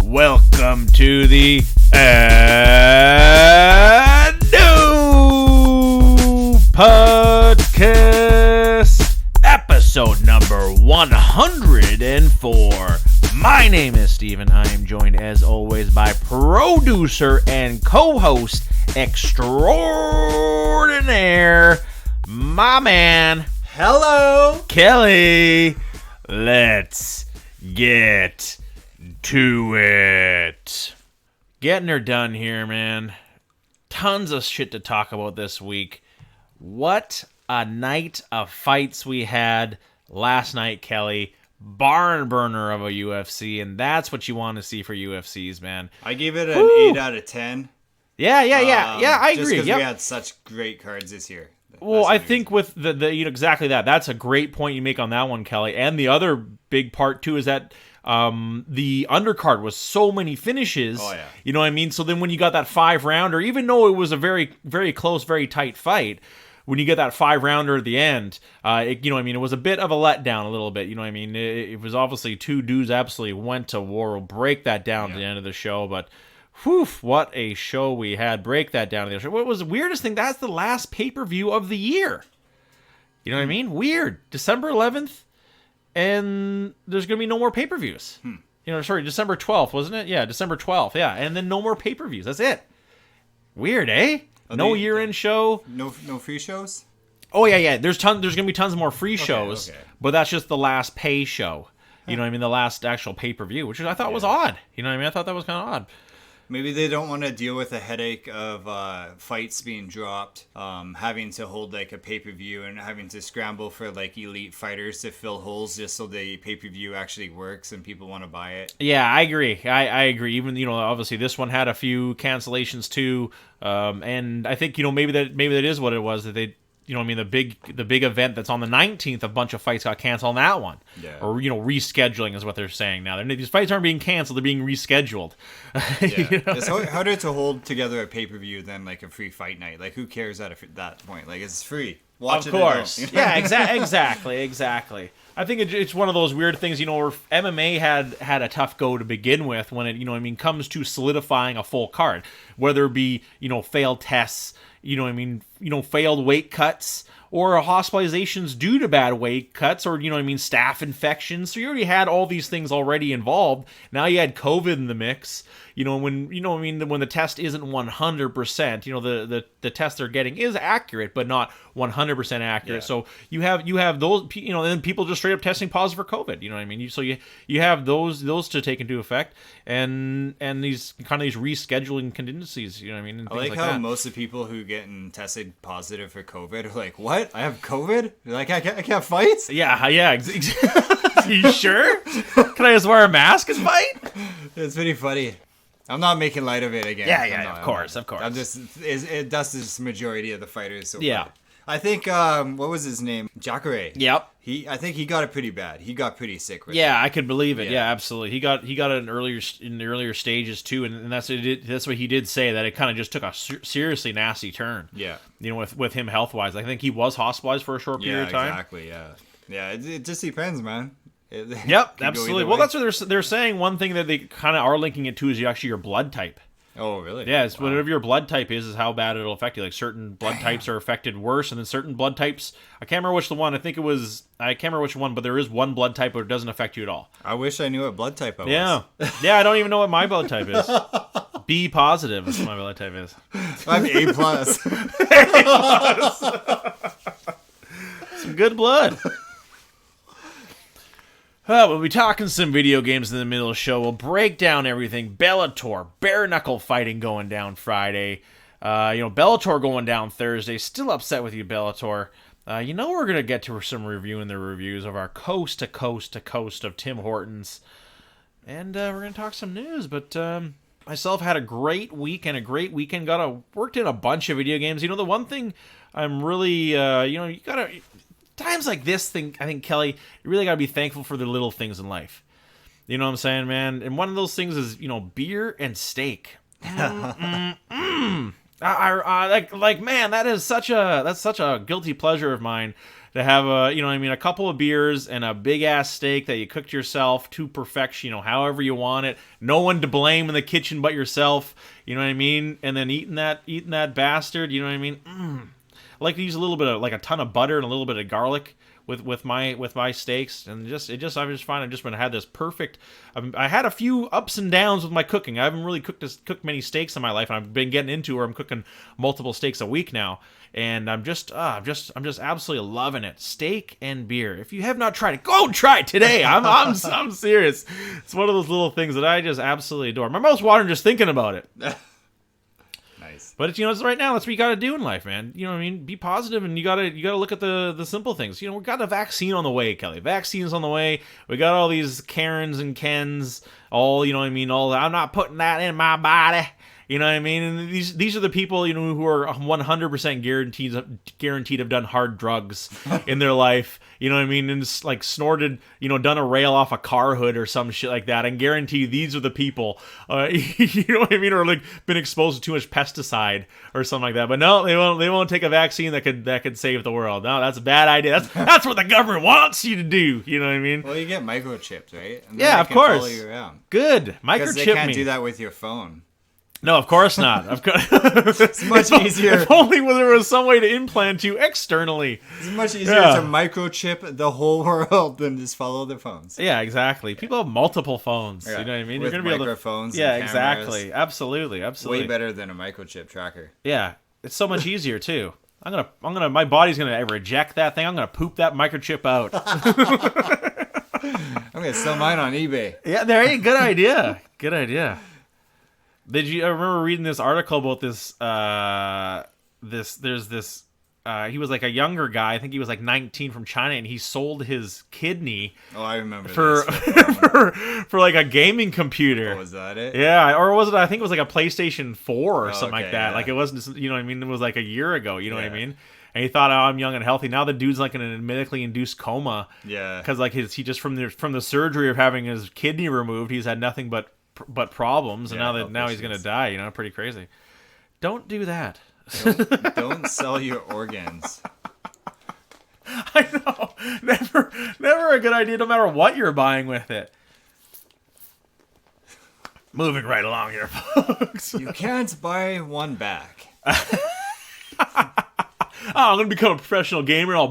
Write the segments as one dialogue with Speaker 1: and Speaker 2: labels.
Speaker 1: Welcome to the new podcast, episode number 104. My name is Steven. I am joined, as always, by producer and co-host extraordinaire, my man,
Speaker 2: hello,
Speaker 1: Kelly. Let's get to it. Getting her done here, man. Tons of shit to talk about this week. What a night of fights we had last night, Kelly. Barn burner of a UFC, and that's what you want to see for UFCs, man.
Speaker 2: I gave it an 8 out of 10.
Speaker 1: Yeah, I agree.
Speaker 2: Just because we had such great cards this year.
Speaker 1: Well, I think with the exactly that. That's a great point you make on that one, Kelly. And the other big part too is that the undercard was so many finishes.
Speaker 2: Oh yeah.
Speaker 1: You know what I mean? So then when you got that 5-rounder, even though it was a very, very close, very tight fight, when you get that 5-rounder at the end, you know what I mean? It was a bit of a letdown a little bit. You know what I mean? It was obviously two dudes absolutely went to war. We'll break that down at the end of the show, but whew, what a show we had. Break that down to the show. What was the weirdest thing? That's the last pay-per-view of the year. You know what I mean? Weird. December 11th, and there's going to be no more pay-per-views. You know, sorry, December 12th, wasn't it? Yeah, December 12th. Yeah, and then no more pay-per-views. That's it. Weird, eh? No year-end show.
Speaker 2: No free shows?
Speaker 1: Oh, yeah. There's going to be tons more free shows, but that's just the last pay show. You know what I mean? The last actual pay-per-view, which I thought was odd. You know what I mean? I thought that was kind of odd.
Speaker 2: Maybe they don't want to deal with the headache of fights being dropped, having to hold like a pay-per-view and having to scramble for like elite fighters to fill holes just so the pay-per-view actually works and people want to buy it.
Speaker 1: Yeah, I agree. I agree. Even, you know, obviously this one had a few cancellations too, and I think, you know, maybe that is what it was, that they, you know what I mean, the big event that's on the 19th, a bunch of fights got canceled on that one. Yeah. Or, you know, rescheduling is what they're saying now. These fights aren't being canceled, they're being rescheduled.
Speaker 2: Yeah.
Speaker 1: You know?
Speaker 2: It's harder to hold together a pay-per-view than like a free fight night. Like, who cares at that point? Like, it's free. Watch
Speaker 1: of course. Yeah, exactly. I think it's one of those weird things, you know, where MMA had a tough go to begin with when it, you know what I mean, comes to solidifying a full card. Whether it be, you know, failed tests, you know what I mean, you know, failed weight cuts, or hospitalizations due to bad weight cuts, or, you know what I mean, staph infections. So you already had all these things already involved. Now you had COVID in the mix. You know, when, you know what I mean, when the test isn't 100%, you know, the test they're getting is accurate, but not 100% accurate. Yeah. So you have those, you know, and then people just straight up testing positive for COVID. You know what I mean? So you have those to take into effect, and these kind of these rescheduling contingencies. You know what I mean? And
Speaker 2: I like how most of the people who getting tested positive for COVID are like, "What? I have COVID? Like I can't fight?"
Speaker 1: Yeah. You sure? Can I just wear a mask and fight?
Speaker 2: It's pretty funny. I'm not making light of it again.
Speaker 1: Yeah, of course.
Speaker 2: I'm just, that's the majority of the fighters. So
Speaker 1: yeah.
Speaker 2: Far. I think, what was his name? Jacare.
Speaker 1: Yep.
Speaker 2: I think he got it pretty bad. He got pretty sick with it.
Speaker 1: Yeah, I could believe it. Yeah, absolutely. He got it in the earlier stages too, and that's what he did say, that it kind of just took a seriously nasty turn.
Speaker 2: Yeah. You
Speaker 1: know, with him health wise, I think he was hospitalized for a short period of time.
Speaker 2: Exactly. Yeah. It just depends, man.
Speaker 1: Yep, absolutely. Well, that's what they're saying. One thing that they kind of are linking it to is actually your blood type.
Speaker 2: Oh, really?
Speaker 1: Yeah, it's whatever your blood type is how bad it'll affect you. Like, certain blood types are affected worse, and then certain blood types, I can't remember which one, but there is one blood type where it doesn't affect you at all.
Speaker 2: I wish I knew what blood type I was.
Speaker 1: Yeah, I don't even know what my blood type is. B positive is what my blood type is.
Speaker 2: I'm A plus.
Speaker 1: Some good blood. We'll be talking some video games in the middle of the show. We'll break down everything. Bellator, bare knuckle fighting going down Friday. Bellator going down Thursday. Still upset with you, Bellator. We're going to get to some reviewing the reviews of our coast to coast to coast of Tim Hortons. And we're going to talk some news. But myself had a great week and a great weekend. Worked in a bunch of video games. You know, the one thing I'm really, you got to... Times like this, I think, Kelly, you really got to be thankful for the little things in life. You know what I'm saying, man? And one of those things is, you know, beer and steak. Man, that is such a guilty pleasure of mine. to have a couple of beers and a big ass steak that you cooked yourself to perfection, however you want it. No one to blame in the kitchen but yourself, you know what I mean? And then eating that bastard, you know what I mean? I like to use a little bit of, like a ton of butter and a little bit of garlic with my steaks, and I just find I've just been had this perfect. I had a few ups and downs with my cooking. I haven't really cooked many steaks in my life, and I've been getting into where I'm cooking multiple steaks a week now, and I'm just absolutely loving it. Steak and beer. If you have not tried it, go try it today. I'm serious. It's one of those little things that I just absolutely adore. My mouth's watering just thinking about it. But it's right now. That's what you got to do in life, man. You know what I mean? Be positive, and you got to look at the simple things. We got a vaccine on the way, Kelly. Vaccine's on the way. We got all these Karens and Kens. All I'm not putting that in my body. You know what I mean? And these are the people who are 100% guaranteed have done hard drugs in their life. You know what I mean? And it's like snorted, done a rail off a car hood or some shit like that. And guarantee you these are the people, you know what I mean? Or like been exposed to too much pesticide or something like that. But no, they won't take a vaccine that could save the world. No, that's a bad idea. That's what the government wants you to do. You know what I mean?
Speaker 2: Well, you get microchipped, right? And
Speaker 1: yeah, of course.
Speaker 2: Follow you around.
Speaker 1: Good. Microchip
Speaker 2: because they can't do that with your phone.
Speaker 1: No, of course not.
Speaker 2: It's much easier.
Speaker 1: If only there was some way to implant you externally.
Speaker 2: It's much easier to microchip the whole world than just follow their phones.
Speaker 1: Yeah, exactly. People have multiple phones. Yeah. You know what I mean?
Speaker 2: With
Speaker 1: You're gonna
Speaker 2: microphones.
Speaker 1: Be able to, yeah, exactly. Absolutely.
Speaker 2: Way better than a microchip tracker.
Speaker 1: Yeah, it's so much easier too. My body's gonna reject that thing. I'm gonna poop that microchip out.
Speaker 2: I'm gonna sell mine on eBay.
Speaker 1: Yeah, there you go. Good idea. Good idea. I remember reading this article about this, he was like a younger guy, I think he was like 19 from China, and he sold his kidney.
Speaker 2: Oh, I remember
Speaker 1: for like a gaming computer.
Speaker 2: Oh, was that it?
Speaker 1: Yeah, or was it, I think it was like a PlayStation 4 or something like that.
Speaker 2: Yeah.
Speaker 1: Like it wasn't, you know what I mean? It was like a year ago, you know what I mean? And he thought, I'm young and healthy. Now the dude's like in an medically induced coma.
Speaker 2: Yeah.
Speaker 1: Because like he just from the surgery of having his kidney removed, he's had nothing but problems, and now he's gonna die. Pretty crazy. Don't do that.
Speaker 2: Don't sell your organs.
Speaker 1: I know. Never a good idea, no matter what you're buying with it. Moving right along here, folks.
Speaker 2: You can't buy one back.
Speaker 1: I'm gonna become a professional gamer and I'll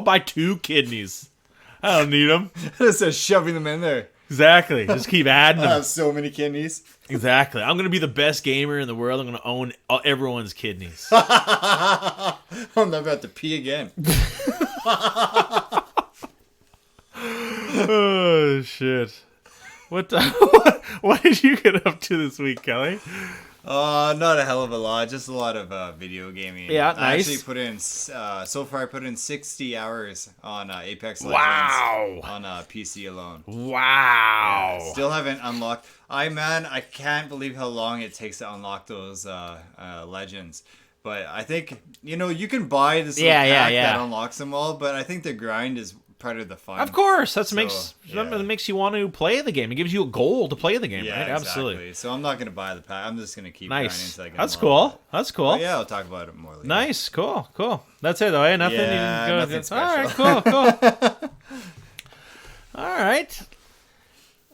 Speaker 1: buy 2 kidneys. I don't need them.
Speaker 2: Just shoving them in there.
Speaker 1: Exactly. Just keep adding them.
Speaker 2: I have so many kidneys.
Speaker 1: Exactly. I'm going to be the best gamer in the world. I'm going to own everyone's kidneys.
Speaker 2: I'm never have to pee again.
Speaker 1: Oh, shit. What did you get up to this week, Kelly?
Speaker 2: Not a hell of a lot. Just a lot of video gaming.
Speaker 1: Yeah, nice.
Speaker 2: I actually put in, so far I put in 60 hours on Apex Legends.
Speaker 1: Wow.
Speaker 2: On PC alone.
Speaker 1: Wow.
Speaker 2: Yeah, still haven't unlocked. I can't believe how long it takes to unlock those legends. But I think, you can buy this little pack that unlocks them all, but I think the grind is part of the fun.
Speaker 1: Of course, that makes you want to play the game. It gives you a goal to play the game, right?
Speaker 2: Exactly.
Speaker 1: Absolutely.
Speaker 2: So I'm not going to buy the pack. I'm just going to keep grinding until I get
Speaker 1: That's cool.
Speaker 2: It.
Speaker 1: That's cool.
Speaker 2: But yeah, I'll talk about it more later.
Speaker 1: Nice. Cool. That's it, though. Eh? Nothing.
Speaker 2: Yeah,
Speaker 1: you can go
Speaker 2: nothing special.
Speaker 1: All right. Cool. All right.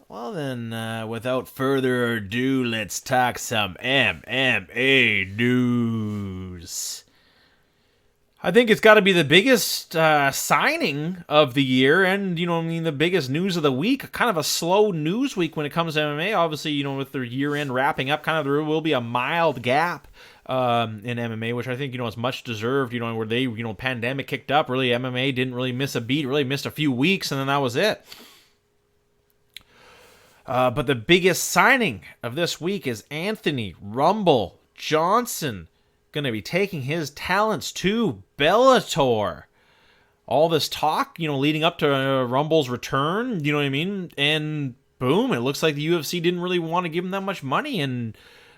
Speaker 1: Well then, without further ado, let's talk some MMA news. I think it's got to be the biggest signing of the year, and the biggest news of the week. Kind of a slow news week when it comes to MMA. Obviously, with their year-end wrapping up, there will be a mild gap in MMA, which I think is much deserved. Where they pandemic kicked up, really MMA didn't really miss a beat, really missed a few weeks, and then that was it. But the biggest signing of this week is Anthony Rumble Johnson. Going to be taking his talents to Bellator. All this talk, leading up to Rumble's return, you know what I mean? And boom, it looks like the UFC didn't really want to give him that much money, and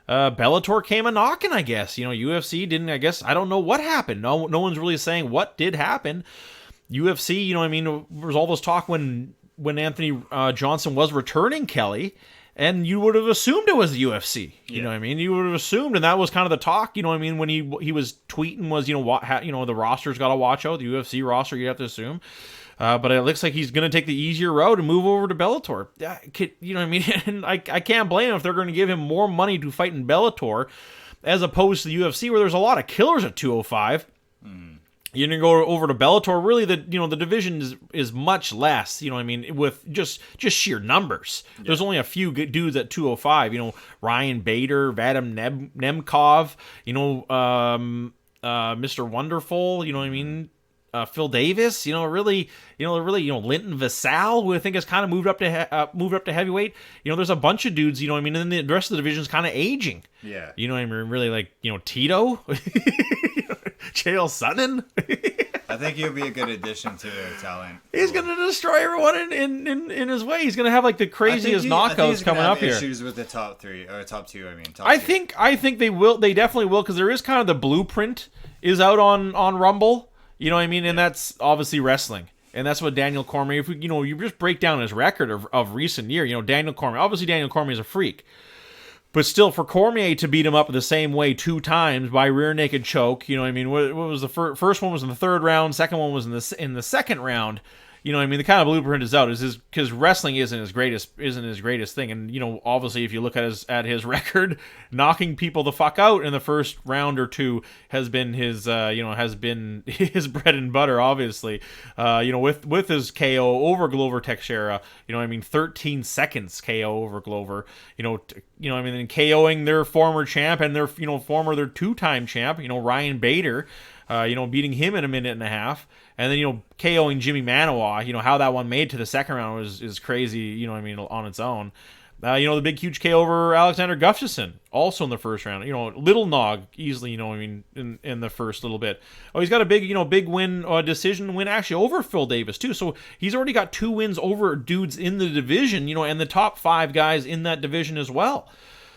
Speaker 1: Bellator came a-knocking, I guess. UFC didn't, I guess, I don't know what happened. No one's really saying what did happen. UFC, there was all this talk when Anthony Johnson was returning, Kelly, and you would have assumed it was the UFC. You know what I mean? You would have assumed, and that was kind of the talk. You know what I mean? When he was tweeting was, the roster's got to watch out. The UFC roster, you have to assume. But it looks like he's going to take the easier route and move over to Bellator. You know what I mean? And I can't blame him if they're going to give him more money to fight in Bellator as opposed to the UFC, where there's a lot of killers at 205. You're going to go over to Bellator. Really, the division is much less, you know what I mean, with just sheer numbers. Yeah. There's only a few good dudes at 205. Ryan Bader, Vadim Nemkov, Mr. Wonderful, you know what I mean? Phil Davis, really, Linton Vassal, who I think has kind of moved up to heavyweight. There's a bunch of dudes, you know what I mean, and then the rest of the division is kind of aging. Yeah. You know what I mean? Really, like, Tito, Chael Sonnen.
Speaker 2: I think he'll be a good addition to their talent.
Speaker 1: He's going to destroy everyone in his way. He's going to have like the craziest knockouts coming up here.
Speaker 2: Issues with the top three or top two.
Speaker 1: I think they will. They definitely will, because there is kind of the blueprint is out on Rumble. You know what I mean? And that's obviously wrestling. And that's what Daniel Cormier, if you just break down his record of recent year, Daniel Cormier is a freak. But still, for Cormier to beat him up the same way 2 times by rear naked choke, you know what I mean? What was the first one was in the 3rd round, second one was in the 2nd round. You know what I mean? The kind of blueprint is out, because wrestling isn't his greatest thing. And obviously, if you look at his record, knocking people the fuck out in the first round or 2 has been his his bread and butter. Obviously, with his KO over Glover Teixeira, 13 seconds KO over Glover. And KOing their former champ and their their 2-time champ, Ryan Bader. Beating him in a minute and a half, and then KOing Jimmy Manawa. How that one made to the 2nd round is crazy. On its own. The big huge KO over Alexander Gustafsson, also in the 1st round. Little Nog easily. In the first little bit. Oh, he's got a big win, decision win actually over Phil Davis too. So he's already got 2 wins over dudes in the division. And the top 5 guys in that division as well.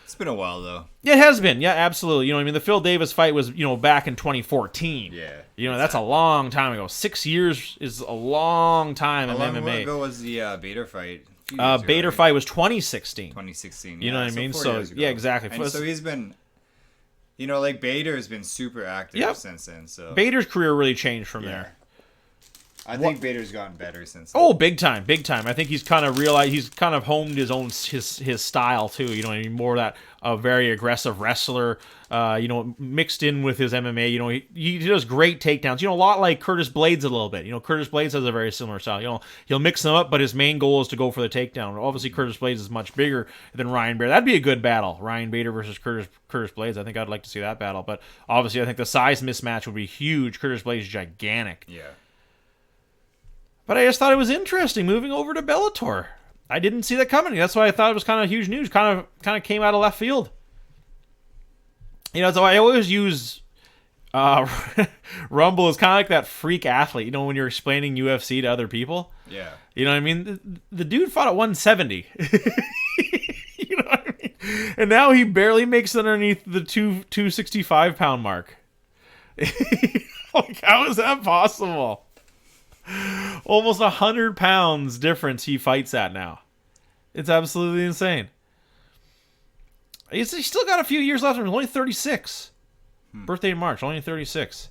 Speaker 2: It's been a while, though.
Speaker 1: Yeah, it has been. Yeah, absolutely. The Phil Davis fight was, back in 2014.
Speaker 2: Yeah.
Speaker 1: That's a long time ago. 6 years is a long time in MMA.
Speaker 2: How long ago was the Bader fight?
Speaker 1: Bader fight was 2016.
Speaker 2: 2016,
Speaker 1: You know what I mean? So, yeah, exactly.
Speaker 2: And so he's been, Bader's been super active since then. So
Speaker 1: Bader's career really changed from there.
Speaker 2: I think Bader's gotten better since then.
Speaker 1: Oh, big time. I think he's kind of realized, he's kind of honed his style too. More of that very aggressive wrestler. Mixed in with his MMA. He does great takedowns. A lot like Curtis Blades a little bit. Curtis Blades has a very similar style. He'll mix them up, but his main goal is to go for the takedown. Obviously, Curtis Blades is much bigger than Ryan Bader. That'd be a good battle, Ryan Bader versus Curtis Blades. I think I'd like to see that battle. But obviously, I think the size mismatch would be huge. Curtis Blades is gigantic.
Speaker 2: Yeah.
Speaker 1: But I just thought it was interesting moving over to Bellator. I didn't see that coming. That's why I thought it was kind of huge news. Kind of came out of left field. So I always use Rumble as kind of like that freak athlete. When you're explaining UFC to other people.
Speaker 2: Yeah.
Speaker 1: You know what I mean? The dude fought at 170. You know what I mean? And now he barely makes it underneath the 265 pound mark. Like, how is that possible? Almost 100 pounds difference he fights at now. It's absolutely insane. He's still got a few years left. He's only 36. Birthday in March, only 36.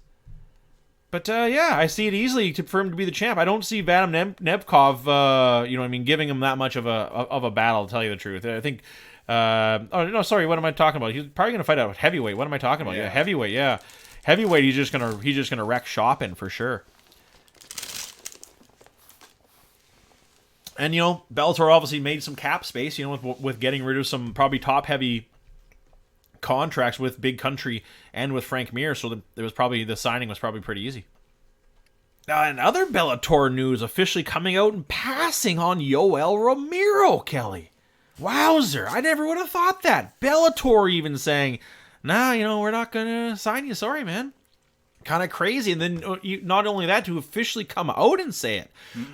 Speaker 1: But I see it easily for him to be the champ. I don't see Vadim Nemkov, giving him that much of a battle. To tell you the truth, I think. What am I talking about? He's probably gonna fight out heavyweight. What am I talking about? Yeah, heavyweight. Yeah, heavyweight. He's just gonna wreck shop in for sure. And, Bellator obviously made some cap space, with getting rid of some probably top-heavy contracts with Big Country and with Frank Mir, so the signing was probably pretty easy. Now, in other Bellator news, officially coming out and passing on Yoel Romero, Kelly. Wowzer, I never would have thought that. Bellator even saying, nah, we're not going to sign you, sorry, man. Kind of crazy. And then not only that, to officially come out and say it,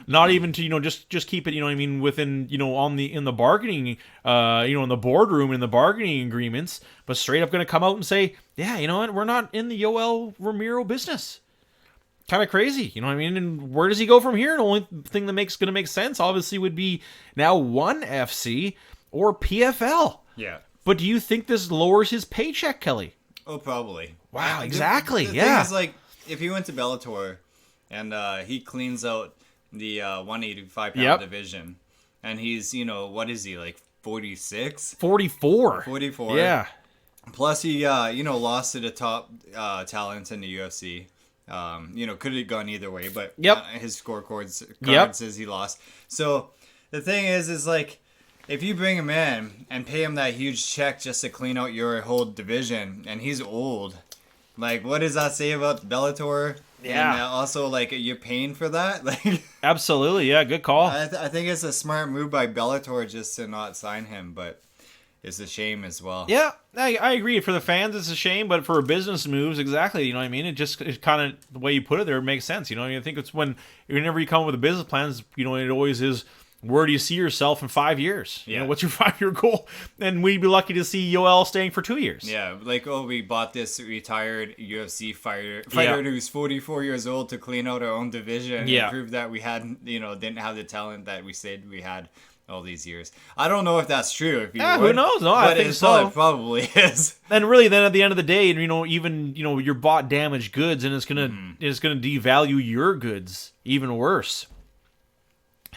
Speaker 1: not even to just keep it within in the bargaining in the boardroom, in the bargaining agreements, but straight up going to come out and say, yeah, you know what, we're not in the Yoel Romero business. Kind of crazy, and where does he go from here? The only thing that going to make sense obviously would be now ONE FC, or PFL.
Speaker 2: Yeah.
Speaker 1: But do you think this lowers his paycheck, Kelly?
Speaker 2: Oh, probably.
Speaker 1: Wow, exactly.
Speaker 2: The
Speaker 1: yeah.
Speaker 2: thing is, like, if he went to Bellator and he cleans out the 185-pound division, and he's, what is he, like 46?
Speaker 1: 44.
Speaker 2: 44.
Speaker 1: Yeah.
Speaker 2: Plus, he, lost to the top talent in the UFC. Could have gone either way, but his scorecards says he lost. So the thing is like, if you bring him in and pay him that huge check just to clean out your whole division, and he's old, like, what does that say about Bellator?
Speaker 1: Yeah.
Speaker 2: And also, like, you're paying for that? Like,
Speaker 1: absolutely. Yeah, good call.
Speaker 2: I think it's a smart move by Bellator just to not sign him, but it's a shame as well.
Speaker 1: Yeah, I agree. For the fans, it's a shame, but for business moves, exactly. You know what I mean? It's kind of the way you put it there, it makes sense. I think it's whenever you come up with a business plans, it always is, where do you see yourself in 5 years?
Speaker 2: Yeah.
Speaker 1: What's your 5-year goal? And we'd be lucky to see Yoel staying for 2 years.
Speaker 2: Yeah, like, we bought this retired UFC fighter who's 44 years old to clean out our own division and prove that we hadn't, didn't have the talent that we said we had all these years. I don't know if that's true.
Speaker 1: Who knows? No, I think so.
Speaker 2: It probably is.
Speaker 1: And really, then at the end of the day, even you're bought damaged goods, and it's gonna devalue your goods even worse.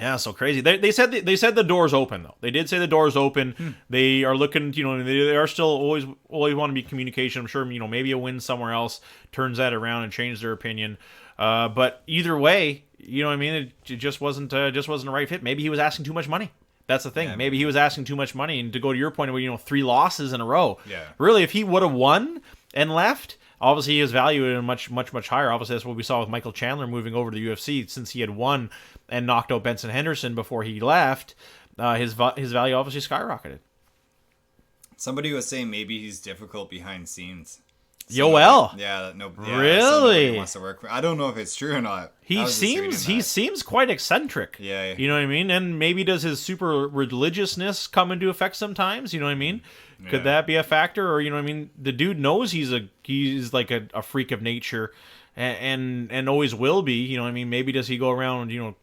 Speaker 1: Yeah, so crazy. They said the door's open though. They did say the door's open. They are looking. They are still always want to be communication. I'm sure maybe a win somewhere else turns that around and changes their opinion. But either way, it just wasn't the right fit. Maybe he was asking too much money. That's the thing. Yeah, maybe he was asking too much money. And to go to your point, where 3 losses in a row.
Speaker 2: Yeah.
Speaker 1: Really, if he would have won and left, obviously his value is much higher. Obviously, that's what we saw with Michael Chandler moving over to the UFC, since he had won and knocked out Benson Henderson before he left. His value obviously skyrocketed.
Speaker 2: Somebody was saying maybe he's difficult behind scenes.
Speaker 1: Yoel.
Speaker 2: Yeah,
Speaker 1: really
Speaker 2: wants to work for. I don't know if it's true or not.
Speaker 1: He seems quite eccentric.
Speaker 2: Yeah.
Speaker 1: You know what I mean? And maybe does his super religiousness come into effect sometimes? You know what I mean? Could that be a factor? Or the dude knows he's like a freak of nature, and always will be. You know what I mean? Maybe does he go around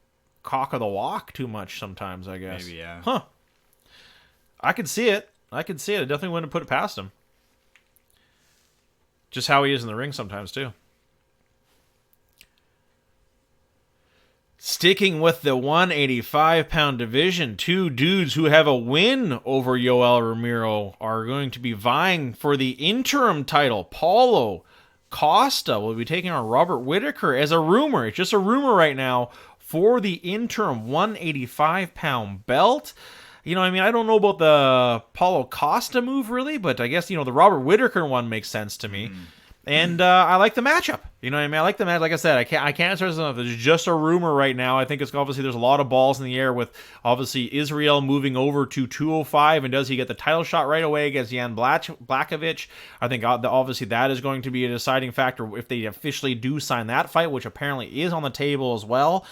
Speaker 1: cock of the walk too much sometimes? I guess.
Speaker 2: Maybe, yeah.
Speaker 1: Huh. I could see it. I definitely wouldn't put it past him. Just how he is in the ring sometimes, too. Sticking with the 185-pound division, 2 dudes who have a win over Yoel Romero are going to be vying for the interim title. Paulo Costa will be taking on Robert Whittaker as a rumor. It's just a rumor right now for the interim 185-pound belt. I don't know about the Paulo Costa move, really, but I guess, the Robert Whittaker one makes sense to me. And I like the matchup. I like the match. Like I said, I can't stress enough. It's just a rumor right now. I think it's obviously there's a lot of balls in the air with obviously Israel moving over to 205, and does he get the title shot right away against Jan Blachowicz? I think obviously that is going to be a deciding factor if they officially do sign that fight, which apparently is on the table as well.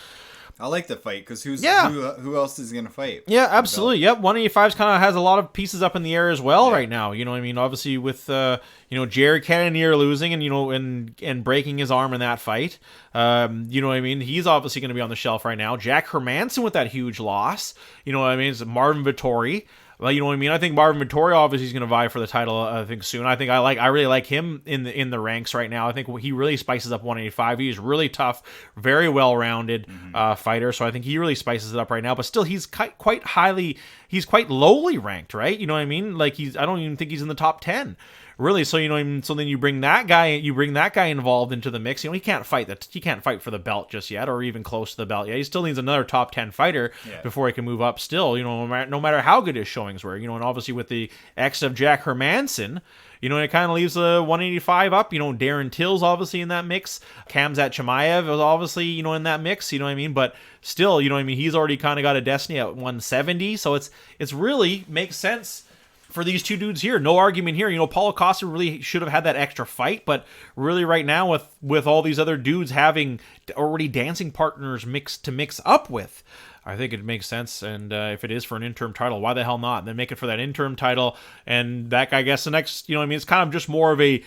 Speaker 2: I like the fight because who else is going to fight?
Speaker 1: Yeah, absolutely. Yep, 185 kind of has a lot of pieces up in the air as well right now. Obviously with Jared Cannonier losing and breaking his arm in that fight. He's obviously going to be on the shelf right now. Jack Hermanson with that huge loss. It's Marvin Vettori. Well, I think Marvin Vettori obviously is going to vie for the title. I think soon. I really like him in the ranks right now. I think he really spices up 185. He's really tough, very well rounded fighter. So I think he really spices it up right now. But still, he's quite lowly ranked, right? I don't even think he's in the top 10. Really, so so then you bring that guy involved into the mix. He can't fight for the belt just yet, or even close to the belt yet. He still needs another top 10 fighter before he can move up. Still, no matter how good his showings were, and obviously with the X of Jack Hermanson, it kind of leaves the 185 up. Darren Till's obviously in that mix. Khamzat Chimaev is obviously in that mix. But still, he's already kind of got a destiny at 170. So it's really makes sense for these 2 dudes here. No argument here. Paulo Costa really should have had that extra fight, but really right now with all these other dudes having already dancing partners mix up with, I think it makes sense, and if it is for an interim title, why the hell not? Then make it for that interim title, and that guy gets the next. You know what I mean? It's kind of just more of a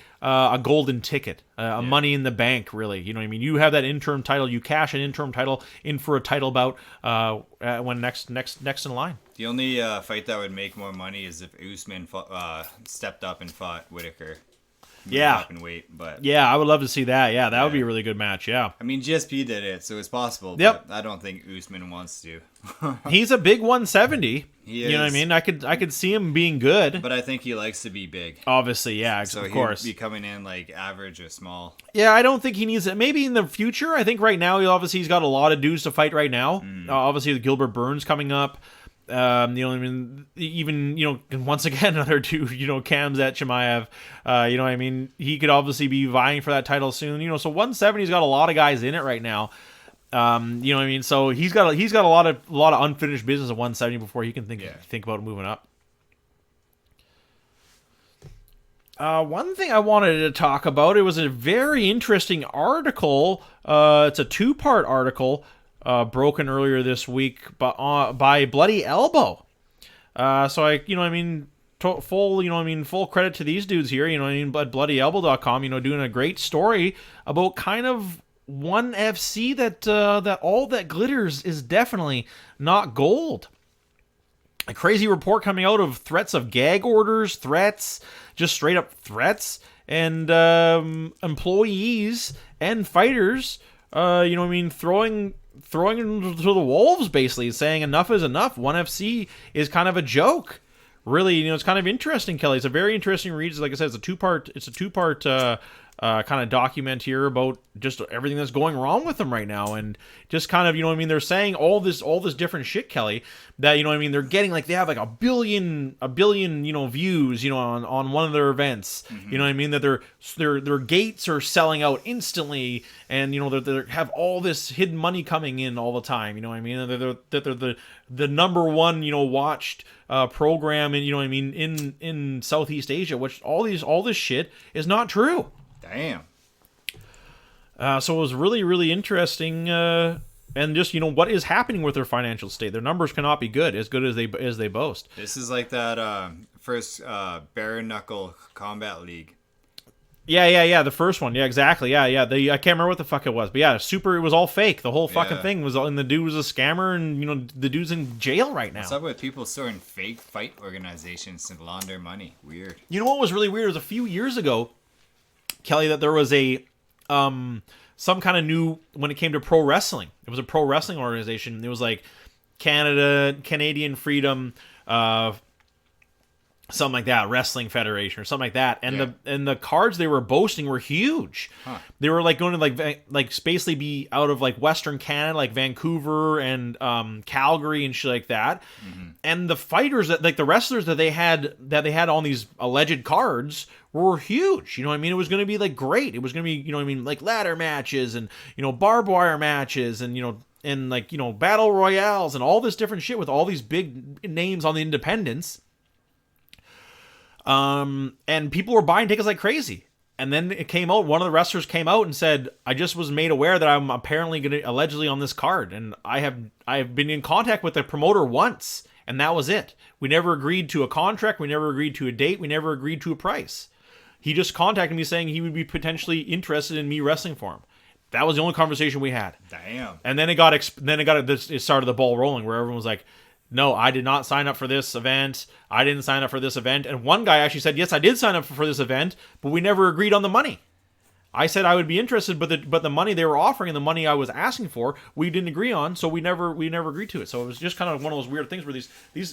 Speaker 1: golden ticket, a money in the bank, really. You know what I mean? You have that interim title, you cash an interim title in for a title bout when next in line.
Speaker 2: The only fight that would make more money is if Usman stepped up and fought Whitaker. Up and wait, but
Speaker 1: yeah, I would love to see that. Yeah, that would be a really good match. Yeah,
Speaker 2: I mean GSP did it, so it's possible. But I don't think Usman wants to.
Speaker 1: He's a big 170.
Speaker 2: He is.
Speaker 1: You know what I mean? I could see him being good,
Speaker 2: but I think he likes to be big.
Speaker 1: Obviously, yeah,
Speaker 2: so
Speaker 1: of course.
Speaker 2: He'd be coming in like average or small.
Speaker 1: Yeah, I don't think he needs it. Maybe in the future. I think right now, he's got a lot of dudes to fight right now. Obviously, with Gilbert Burns coming up. You know what I mean? Even, once again, another two, Khamzat Chimaev, you know what I mean? He could obviously be vying for that title soon, so 170's got a lot of guys in it right now. You know what I mean? So he's got a lot of unfinished business at 170 before he can think about moving up. One thing I wanted to talk about, it was a very interesting article. It's a 2-part article. Broken earlier this week by Bloody Elbow. So I, full credit to these dudes here, but bloodyelbow.com, doing a great story about kind of one FC that all that glitters is definitely not gold. A crazy report coming out of threats of gag orders, threats, just straight up threats, and employees and fighters, throwing them to the wolves, basically saying enough is enough. 1FC is kind of a joke. Really, it's kind of interesting, Kelly. It's a very interesting read. Like I said, it's a two-part kind of document here about just everything that's going wrong with them right now, and just kind of, they're saying all this different shit, Kelly, that, they're getting they have a billion, views, on one of their events, that their gates are selling out instantly, and, they have all this hidden money coming in all the time, that they're the number one, watched program in Southeast Asia, which all this shit is not true.
Speaker 2: Damn.
Speaker 1: So it was really, really interesting, and just what is happening with their financial state. Their numbers cannot be good as they boast.
Speaker 2: This is like that first bare knuckle combat league.
Speaker 1: Yeah. The first one, yeah, exactly, yeah. I can't remember what the fuck it was, but yeah, it was all fake. The whole fucking thing was, and the dude was a scammer, and the dude's in jail right now.
Speaker 2: What's up with people starting fake fight organizations to launder money? Weird.
Speaker 1: You know what was really weird was a few years ago, Kelly, that there was a some kind of new, when it came to pro wrestling. It was a pro wrestling organization. It was like Canadian Freedom, something like that, Wrestling Federation or something like that. And the cards they were boasting were huge. Huh. They were going to basically be out of Western Canada, like Vancouver and Calgary and shit like that. Mm-hmm. And the fighters that the wrestlers that they had on these alleged cards were huge. It was going to be great. It was going to be, ladder matches and, barbed wire matches and, and battle royales and all this different shit with all these big names on the independents. And people were buying tickets like crazy. And then it came out, one of the wrestlers came out and said, I just was made aware that I'm apparently allegedly on this card. And I have been in contact with the promoter once, and that was it. We never agreed to a contract. We never agreed to a date. We never agreed to a price. He just contacted me saying he would be potentially interested in me wrestling for him. That was the only conversation we had.
Speaker 2: Damn.
Speaker 1: And then it started the ball rolling, where everyone was like, no, I did not sign up for this event. I didn't sign up for this event. And one guy actually said, yes, I did sign up for this event, but we never agreed on the money. I said I would be interested, but the money they were offering and the money I was asking for, we didn't agree on, so we never agreed to it. So it was just kind of one of those weird things where these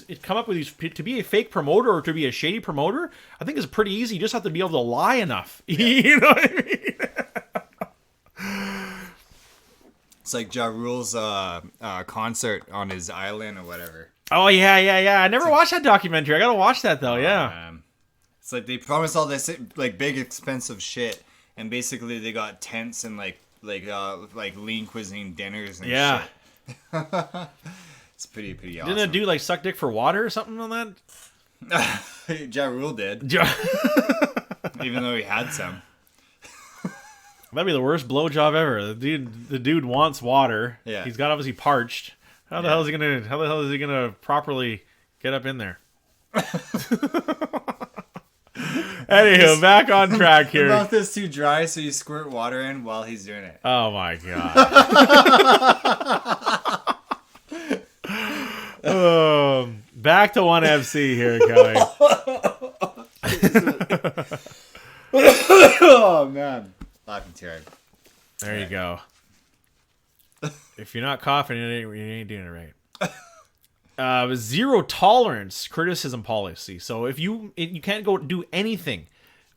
Speaker 1: it come up with these, to be a fake promoter or to be a shady promoter, I think is pretty easy. You just have to be able to lie enough. Yeah. You know what I mean?
Speaker 2: It's like Ja Rule's concert on his island or whatever.
Speaker 1: Oh yeah. I never watched that documentary. I gotta watch that though. Yeah.
Speaker 2: It's like they promised all this big expensive shit. And basically, they got tents and like lean cuisine dinners and shit. It's pretty awesome.
Speaker 1: Didn't a dude suck dick for water or something on
Speaker 2: that? Ja Rule did. Even though he had some.
Speaker 1: That'd be the worst blowjob ever. The dude wants water. Yeah. He's got obviously parched. How the hell is he gonna properly get up in there? Anywho, back on track here.
Speaker 2: Your mouth is too dry, so you squirt water in while he's doing it.
Speaker 1: Oh my god. Back to 1FC here, Kelly.
Speaker 2: Oh man, laughing too hard.
Speaker 1: There you go. If you're not coughing, you ain't doing it right. Zero tolerance criticism policy. So if you can't go do anything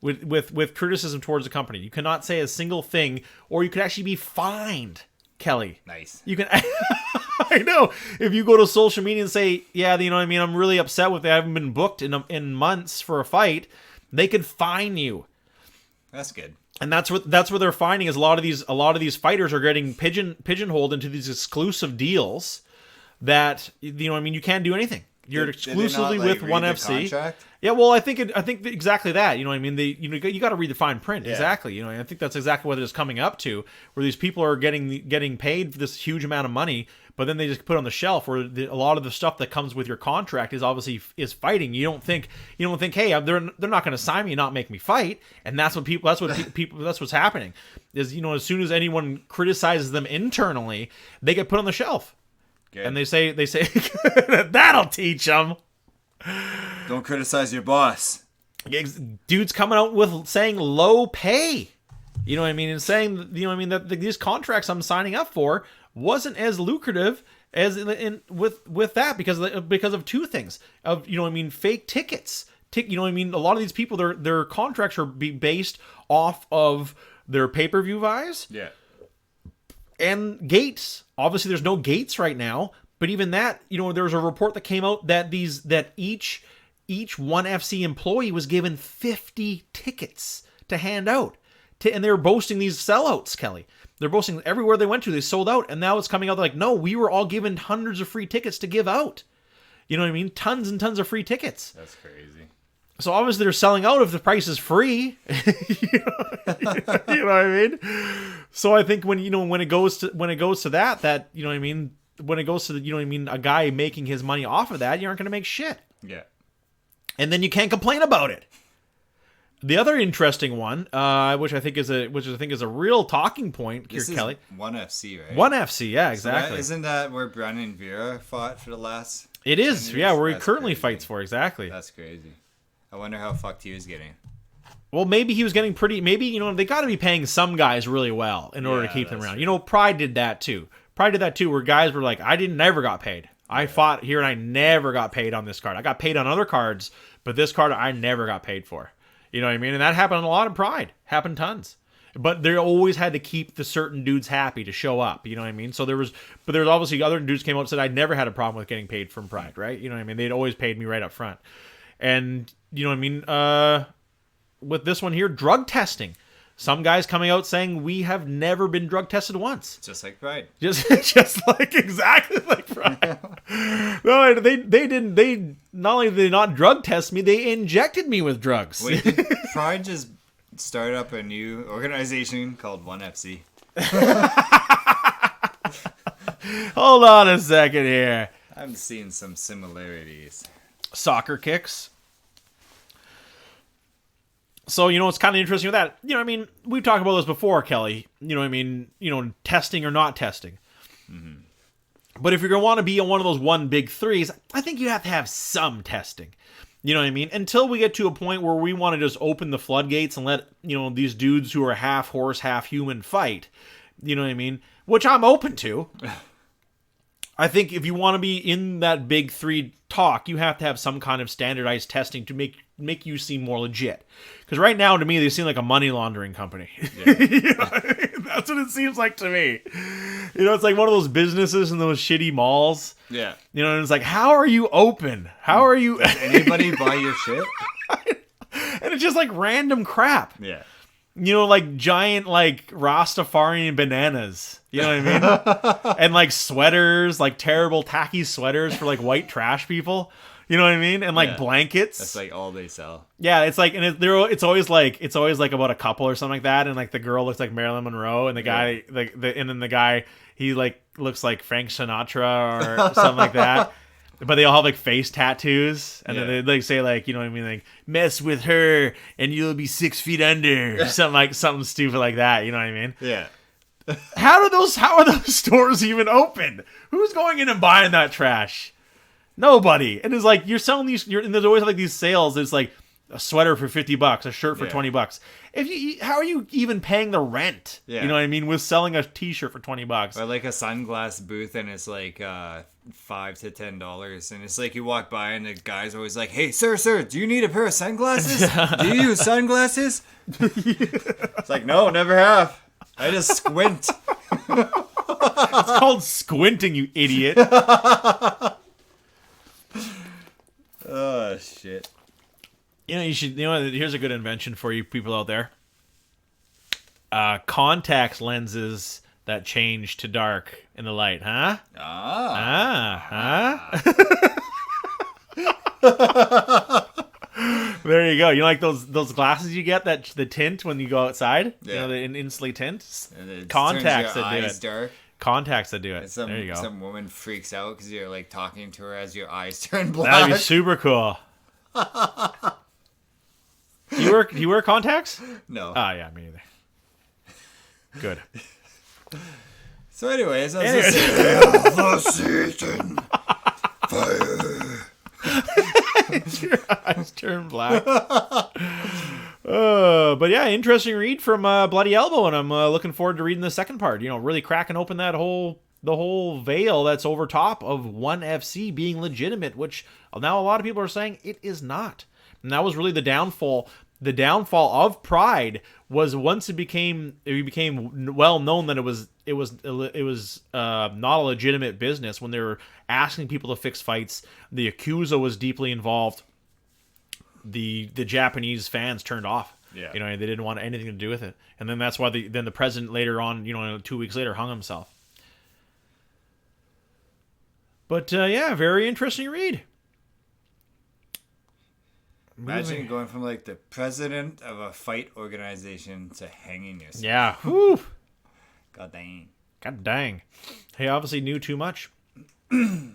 Speaker 1: with criticism towards a company. You cannot say a single thing, or you could actually be fined, Kelly.
Speaker 2: Nice.
Speaker 1: You can. I know. If you go to social media and say, yeah, you know what I mean, I'm really upset with it. I haven't been booked in months for a fight. They could fine you.
Speaker 2: That's good.
Speaker 1: And that's what they're finding is a lot of these fighters are getting pigeonholed into these exclusive deals that, you know what I mean, you can't do anything. You're exclusively with 1FC. Yeah, well, I think exactly that. You know what I mean? You got to read the fine print. Yeah. Exactly. You know, I think that's exactly what it's coming up to, where these people are getting paid this huge amount of money, but then they just put it on the shelf. Where a lot of the stuff that comes with your contract is obviously fighting. You don't think, hey, they're not going to sign me and not make me fight. And that's what people. That's what's happening. Is, you know, as soon as anyone criticizes them internally, they get put on the shelf. Good. And they say that'll teach them.
Speaker 2: Don't criticize your boss.
Speaker 1: Dude's coming out with saying low pay. You know what I mean? And saying, you know what I mean, that these contracts I'm signing up for wasn't as lucrative as with that because of two things. Of, you know what I mean, fake tickets. You know what I mean? A lot of these people, their contracts are based off of their pay-per-view buys.
Speaker 2: Yeah.
Speaker 1: And gates. Obviously, there's no gates right now. But even that, you know, there was a report that came out that each 1FC employee was given 50 tickets to hand out. And they were boasting these sellouts, Kelly. They're boasting everywhere they went to, they sold out. And now it's coming out like, no, we were all given hundreds of free tickets to give out. You know what I mean? Tons and tons of free tickets.
Speaker 2: That's crazy.
Speaker 1: So obviously they're selling out if the price is free. You know what I mean? So I think when it goes to that, you know what I mean, when it goes to you know what I mean, a guy making his money off of that, you aren't going to make shit.
Speaker 2: Yeah. And
Speaker 1: then you can't complain about it. The other interesting one, which I think is a real talking point here, Kelly.
Speaker 2: 1FC, right?
Speaker 1: 1FC, yeah, exactly.
Speaker 2: So isn't that where Brandon Vera fought for the last?
Speaker 1: It is, yeah, where he currently fights for, exactly.
Speaker 2: That's crazy. I wonder how fucked he was getting. Well,
Speaker 1: maybe he was getting pretty. Maybe, you know, they got to be paying some guys really well in order to keep them around. True. You know, Pride did that too. Where guys were like, never got paid. I fought here and I never got paid on this card. I got paid on other cards, but this card I never got paid for. You know what I mean? And that happened a lot in Pride. Happened tons. But they always had to keep the certain dudes happy to show up. You know what I mean? So there was obviously other dudes came out and said I never had a problem with getting paid from Pride, right? You know what I mean? They'd always paid me right up front. And, you know what I mean? With this one here, drug testing. Some guys coming out saying we have never been drug tested once.
Speaker 2: Just like Pride.
Speaker 1: Just like exactly like Pride. No, they didn't. They not only did they not drug test me, they injected me with drugs.
Speaker 2: Wait, did Pride just start up a new organization called 1FC?
Speaker 1: Hold on a second here.
Speaker 2: I'm seeing some similarities.
Speaker 1: Soccer kicks. So, you know, it's kind of interesting with that. You know what I mean? We've talked about this before, Kelly. You know what I mean? You know, testing or not testing. Mm-hmm. But if you're going to want to be on one of those one big threes, I think you have to have some testing. You know what I mean? Until we get to a point where we want to just open the floodgates and let, you know, these dudes who are half horse, half human fight. You know what I mean? Which I'm open to. I think if you want to be in that big three talk, you have to have some kind of standardized testing to make you seem more legit. Because right now, to me, they seem like a money laundering company. Yeah. You know what I mean? That's what it seems like to me. You know, it's like one of those businesses in those shitty malls.
Speaker 2: Yeah.
Speaker 1: You know, and it's like, how are you open? How are you...
Speaker 2: Does anybody buy your shit?
Speaker 1: And it's just like random crap.
Speaker 2: Yeah.
Speaker 1: You know, like giant, like Rastafarian bananas. You know what I mean? And like sweaters, like terrible tacky sweaters for like white trash people. You know what I mean? And like blankets.
Speaker 2: That's like all they sell.
Speaker 1: Yeah, it's like, and it's always like about a couple or something like that. And like the girl looks like Marilyn Monroe, and the guy, and then the guy, he like looks like Frank Sinatra or something like that. But they all have like face tattoos, and then they like say like, you know what I mean, like mess with her and you'll be 6 feet under, or something stupid like that. You know what I mean?
Speaker 2: Yeah.
Speaker 1: How are those stores even open? Who's going in and buying that trash? Nobody. And it's like you're selling these. And there's always like these sales. It's like a sweater for $50, a shirt for $20. How are you even paying the rent?
Speaker 2: Yeah.
Speaker 1: You know what I mean? With selling a T-shirt for $20,
Speaker 2: or like a sunglass booth, and it's like $5 to $10, and it's like you walk by and the guy's always like, "Hey, sir, do you need a pair of sunglasses? Do you use sunglasses?" It's like, no, never have. I just squint.
Speaker 1: It's called squinting, you idiot.
Speaker 2: Oh shit.
Speaker 1: You know, here's a good invention for you people out there. Contacts lenses that change to dark in the light, huh? There you go. You know, like those glasses you get that the tint when you go outside?
Speaker 2: Yeah.
Speaker 1: You know, the instantly tint?
Speaker 2: And
Speaker 1: Contacts
Speaker 2: turns your
Speaker 1: that do
Speaker 2: eyes
Speaker 1: it.
Speaker 2: dark.
Speaker 1: Contacts that do it.
Speaker 2: And
Speaker 1: There you go.
Speaker 2: some woman freaks out because you're like talking to her as your eyes turn black.
Speaker 1: That'd be super cool. Do you wear contacts?
Speaker 2: No.
Speaker 1: Yeah, me either. Good.
Speaker 2: So anyways, I was just saying, the Satan fire.
Speaker 1: Your eyes turn black. But yeah, interesting read from Bloody Elbow, and I'm looking forward to reading the second part. You know, really cracking open the whole veil that's over top of ONE FC being legitimate, which now a lot of people are saying it is not. And that was really the downfall. The downfall of Pride was once it became well known that it was not a legitimate business. When they were asking people to fix fights, the Yakuza was deeply involved. The Japanese fans turned off.
Speaker 2: Yeah.
Speaker 1: You know, they didn't want anything to do with it, and then that's why the president later on, you know, 2 weeks later, hung himself. But yeah, very interesting read.
Speaker 2: Imagine going from like the president of a fight organization to hanging yourself.
Speaker 1: Yeah. Whew.
Speaker 2: God dang.
Speaker 1: God dang. He obviously knew too much.
Speaker 2: Do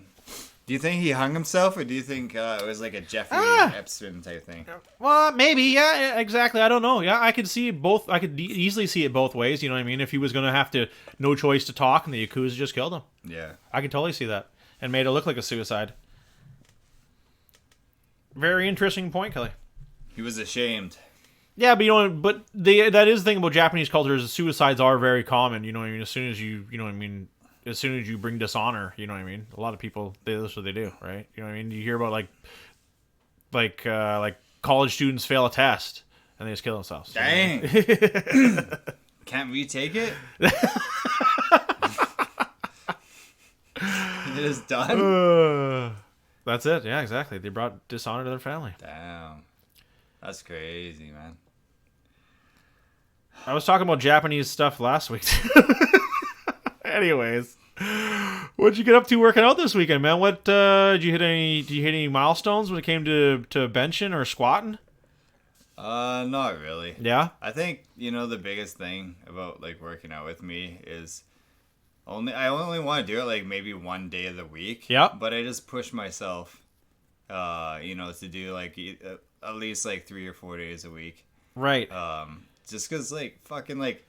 Speaker 2: you think he hung himself, or do you think it was like a Jeffrey Epstein type thing?
Speaker 1: Well, maybe. Yeah, exactly. I don't know. Yeah, I could see both. I could easily see it both ways. You know what I mean? If he was going to have no choice to talk, and the Yakuza just killed him.
Speaker 2: Yeah.
Speaker 1: I could totally see that. And made it look like a suicide. Very interesting point, Kelly.
Speaker 2: He was ashamed.
Speaker 1: Yeah, but you know, that is the thing about Japanese culture is suicides are very common. You know what I mean? As soon as you know what I mean, as soon as you bring dishonor, you know what I mean. A lot of people, that's what they do, right? You know what I mean? You hear about like college students fail a test and they just kill themselves.
Speaker 2: Dang. Can't retake it? It is done.
Speaker 1: That's it. Yeah, exactly. They brought dishonor to their family.
Speaker 2: Damn. That's crazy, man.
Speaker 1: I was talking about Japanese stuff last week. Anyways, what'd you get up to working out this weekend, man? What did you hit any milestones when it came to benching or squatting?
Speaker 2: Not really.
Speaker 1: Yeah?
Speaker 2: I think, the biggest thing about like working out with me is I only want to do it like maybe one day of the week.
Speaker 1: Yeah.
Speaker 2: But I just push myself, to do like at least like 3 or 4 days a week.
Speaker 1: Right.
Speaker 2: Just because like fucking like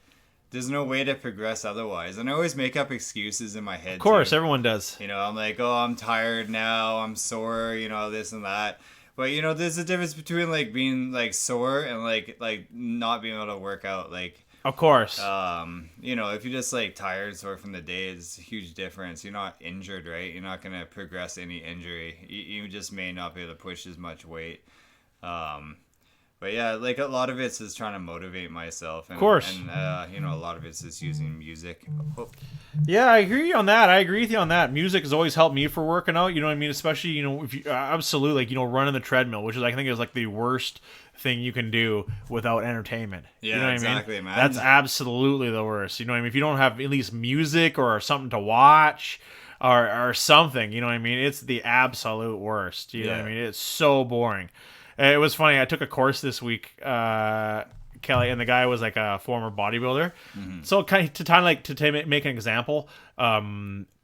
Speaker 2: there's no way to progress otherwise. And I always make up excuses in my head.
Speaker 1: Of course,
Speaker 2: too.
Speaker 1: everyone does.
Speaker 2: I'm like, oh, I'm tired now. I'm sore, this and that. But, there's a difference between like being like sore and like not being able to work out. Like,
Speaker 1: of course.
Speaker 2: If you're just like tired, sore from the day, it's a huge difference. You're not injured, right? You're not going to progress any injury. You just may not be able to push as much weight. But yeah, like a lot of it's just trying to motivate myself. And,
Speaker 1: of course.
Speaker 2: And, a lot of it's just using music. Oh.
Speaker 1: Yeah, I agree on that. I agree with you on that. Music has always helped me for working out. You know what I mean? Especially, if you absolutely like, running the treadmill, which is I think is like the worst thing you can do without entertainment.
Speaker 2: Yeah,
Speaker 1: you know what
Speaker 2: exactly,
Speaker 1: I mean?
Speaker 2: man.
Speaker 1: That's absolutely the worst. You know what I mean? If you don't have at least music or something to watch or something, you know what I mean? It's the absolute worst. You know what I mean? It's so boring. It was funny. I took a course this week because Kelly, and the guy was like a former bodybuilder. So kind of make an example,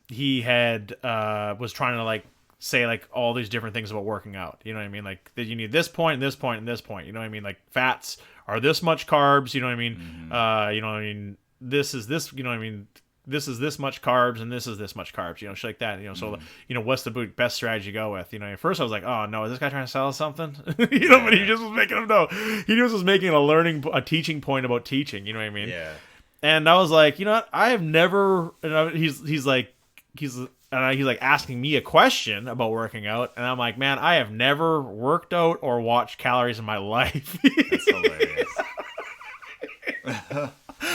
Speaker 1: he had was trying to like say like all these different things about working out. You know what I mean? Like that you need this point, and this point, and this point. You know what I mean? Like fats are this much carbs. You know what I mean? You know what I mean? This is this. You know what I mean? This is this much carbs and this is this much carbs, you know, shit like that, you know. So, you know, what's the best strategy to go with? You know, at first I was like, oh no, is this guy trying to sell us something? You know, but he just was making him know. He just was making a teaching point about teaching, you know what I mean?
Speaker 2: Yeah.
Speaker 1: And I was like, you know what? I have never, he's like asking me a question about working out. And I'm like, man, I have never worked out or watched calories in my life.
Speaker 2: That's hilarious.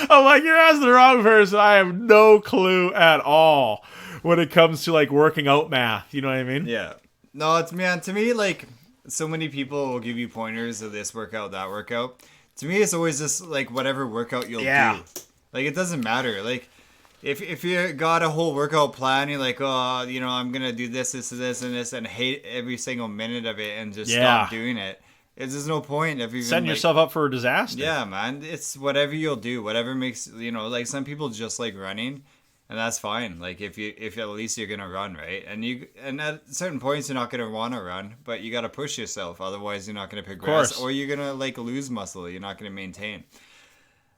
Speaker 1: I'm like, you're asking the wrong person. I have no clue at all when it comes to like working out math. You know what I mean?
Speaker 2: Yeah. No, it's to me, like, so many people will give you pointers of this workout, that workout. To me, it's always just like whatever workout you'll do. Like, it doesn't matter. Like, if you got a whole workout plan, you're like, oh, you know, I'm gonna do this, and this, and hate every single minute of it, and just stop doing it. There's no point if you
Speaker 1: setting yourself up for a disaster.
Speaker 2: Yeah, man. It's whatever you'll do, whatever makes, you know, like some people just like running, and that's fine. Like if at least you're gonna run, right? And at certain points you're not gonna want to run, but you gotta push yourself. Otherwise you're not gonna progress, or you're gonna like lose muscle. You're not gonna maintain.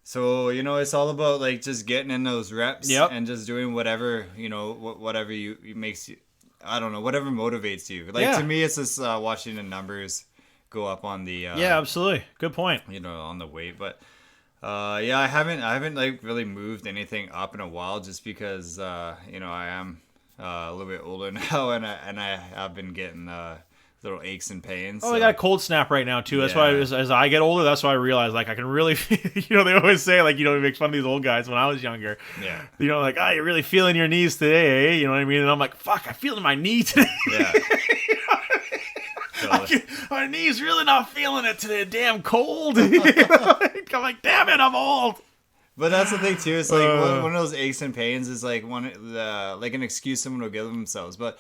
Speaker 2: So, you know, it's all about like just getting in those reps and just doing whatever, you know, whatever you makes you, I don't know, whatever motivates you. Like to me, it's just watching the numbers go up on the
Speaker 1: absolutely, good point,
Speaker 2: you know, on the weight. But I haven't like really moved anything up in a while, just because you know, I am a little bit older now, and I have been getting little aches and pains.
Speaker 1: I got a cold snap right now too. That's why as I get older, that's why I realize like I can really you know, they always say like, you know, we make fun of these old guys when I was younger, you know, like, oh, you're really feeling your knees today, eh? You know what I mean? And I'm like, fuck, I feel in my knee today. My knee's really not feeling it today. Damn cold. You know? I'm like, damn it, I'm old.
Speaker 2: But that's the thing too. It's like one of those aches and pains is like like an excuse someone will give themselves. But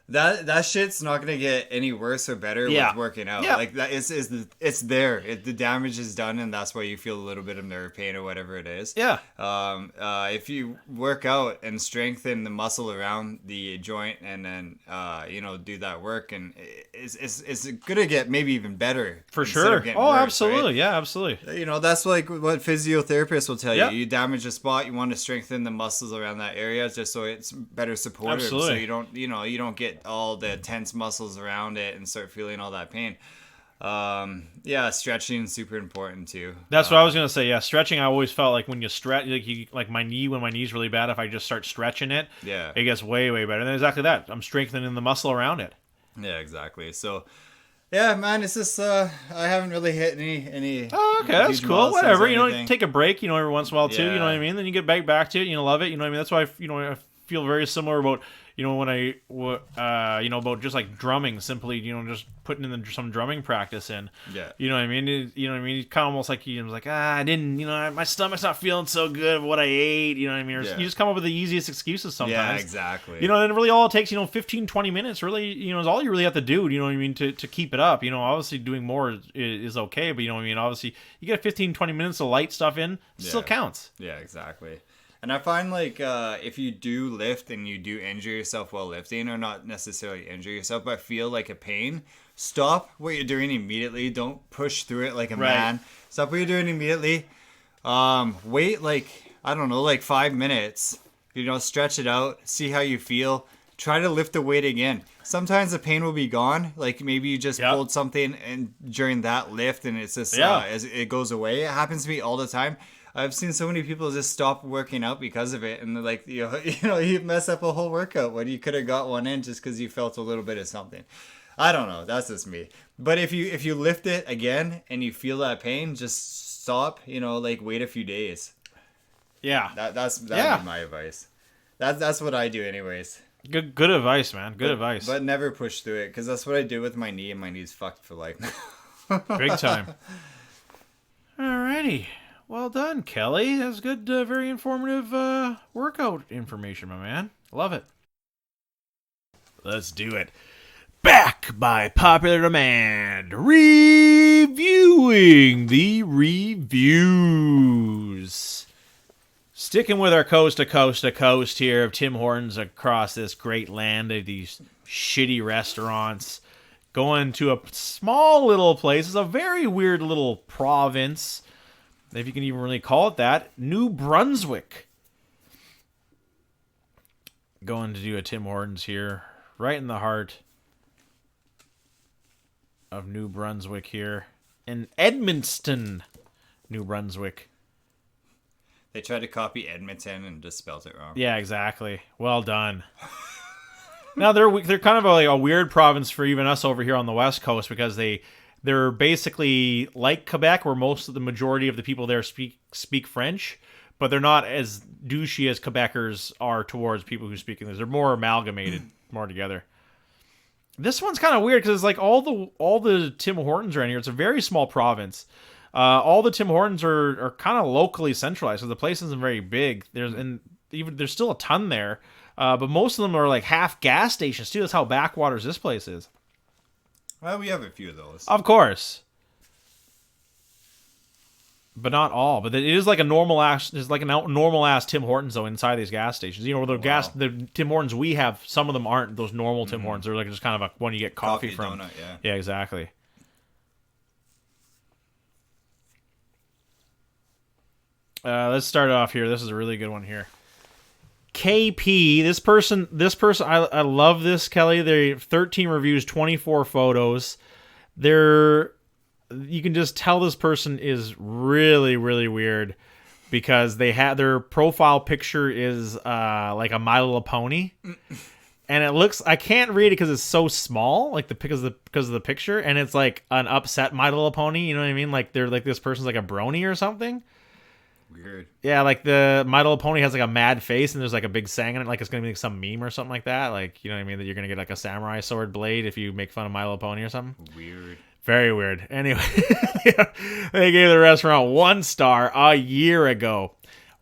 Speaker 2: that shit's not gonna get any worse or better with working out. Like that it's there. The damage is done, and that's why you feel a little bit of nerve pain or whatever it is. If you work out and strengthen the muscle around the joint, and then you know, do that work, and it's gonna get maybe even better
Speaker 1: for sure.
Speaker 2: Worse,
Speaker 1: absolutely,
Speaker 2: right?
Speaker 1: Yeah, absolutely.
Speaker 2: You know, that's like what physiotherapists will tell you. You damage a spot, you want to strengthen the muscles around that area just so it's better supportive. So you don't get all the tense muscles around it and start feeling all that pain. Stretching is super important too.
Speaker 1: That's what I was gonna say. Yeah, stretching. I always felt like when you stretch, like my knee, when my knee's really bad, if I just start stretching it, it gets way better. And then exactly that, I'm strengthening the muscle around it.
Speaker 2: Yeah, exactly. So, yeah, man, it's just I haven't really hit any.
Speaker 1: Oh, okay, that's cool. Whatever, you know, take a break, you know, every once in a while too. You know what I mean? Then you get back to it. You know, love it. You know what I mean? That's why I feel very similar about, you know, when you know, about just like drumming, simply, you know, just putting in some drumming practice in. You know what I mean? You know what I mean? It's kind of almost like he was like, I didn't, you know, my stomach's not feeling so good of what I ate. You know what I mean? Or you just come up with the easiest excuses sometimes.
Speaker 2: Yeah, exactly.
Speaker 1: You know, and really all it takes, you know, 15, 20 minutes really, you know, is all you really have to do. You know what I mean? To keep it up. You know, obviously doing more is okay, but you know what I mean? Obviously, you get 15, 20 minutes of light stuff in, it still counts.
Speaker 2: Yeah, exactly. And I find like if you do lift and you do injure yourself while lifting, or not necessarily injure yourself, but feel like a pain, stop what you're doing immediately. Don't push through it like a man. Stop what you're doing immediately. Wait like, I don't know, like 5 minutes. You know, stretch it out. See how you feel. Try to lift the weight again. Sometimes the pain will be gone. Like maybe you just pulled something and during that lift, and it's just as it goes away. It happens to me all the time. I've seen so many people just stop working out because of it, and they're like, you know, you mess up a whole workout when you could have got one in just because you felt a little bit of something. I don't know. That's just me. But if you lift it again and you feel that pain, just stop. You know, like wait a few days. Yeah, that'd be my advice. That's what I do, anyways.
Speaker 1: Good advice, man. Good advice.
Speaker 2: But never push through it, because that's what I do with my knee, and my knee's fucked for life.
Speaker 1: Big time. Alrighty. Well done, Kelly. That's good, very informative workout information, my man. Love it. Let's do it. Back by popular demand, reviewing the reviews. Sticking with our coast to coast to coast here of Tim Hortons across this great land of these shitty restaurants. Going to a small little place. It's a very weird little province, if you can even really call it that. New Brunswick. Going to do a Tim Hortons here, right in the heart of New Brunswick here. In Edmundston, New Brunswick.
Speaker 2: They tried to copy Edmonton and just spelled it wrong.
Speaker 1: Yeah, exactly. Well done. Now, they're kind of a weird province for even us over here on the West Coast, because they're basically like Quebec, where most of the majority of the people there speak French, but they're not as douchey as Quebecers are towards people who speak English. They're more amalgamated, more together. This one's kind of weird because it's like all the Tim Hortons are in here. It's a very small province. All the Tim Hortons are kind of locally centralized, so the place isn't very big. There's still a ton there, but most of them are like half gas stations too. That's how backwaters this place is.
Speaker 2: Well, we have a few of those,
Speaker 1: of course, but not all. But it is like a normal ass. It's like a normal ass Tim Hortons though inside these gas stations. You know, the Tim Hortons we have, some of them aren't those normal Tim Hortons. They're like just kind of one you get coffee from.
Speaker 2: Donut,
Speaker 1: yeah, exactly. Let's start off here. This is a really good one here. KP, this person, I love this, Kelly. They 13 reviews, 24 photos. You can just tell this person is really, really weird because their profile picture is like a My Little Pony, and it looks, I can't read it because it's so small, like because of the picture, and it's like an upset My Little Pony. You know what I mean? Like they're like this person's like a brony or something.
Speaker 2: Weird.
Speaker 1: Yeah, like the My Little Pony has like a mad face and there's like a big saying in it, like it's gonna be like some meme or something like that. Like, you know what I mean? That you're gonna get like a samurai sword blade if you make fun of My Little Pony or something.
Speaker 2: Weird.
Speaker 1: Very weird. Anyway, they gave the restaurant 1 star a year ago.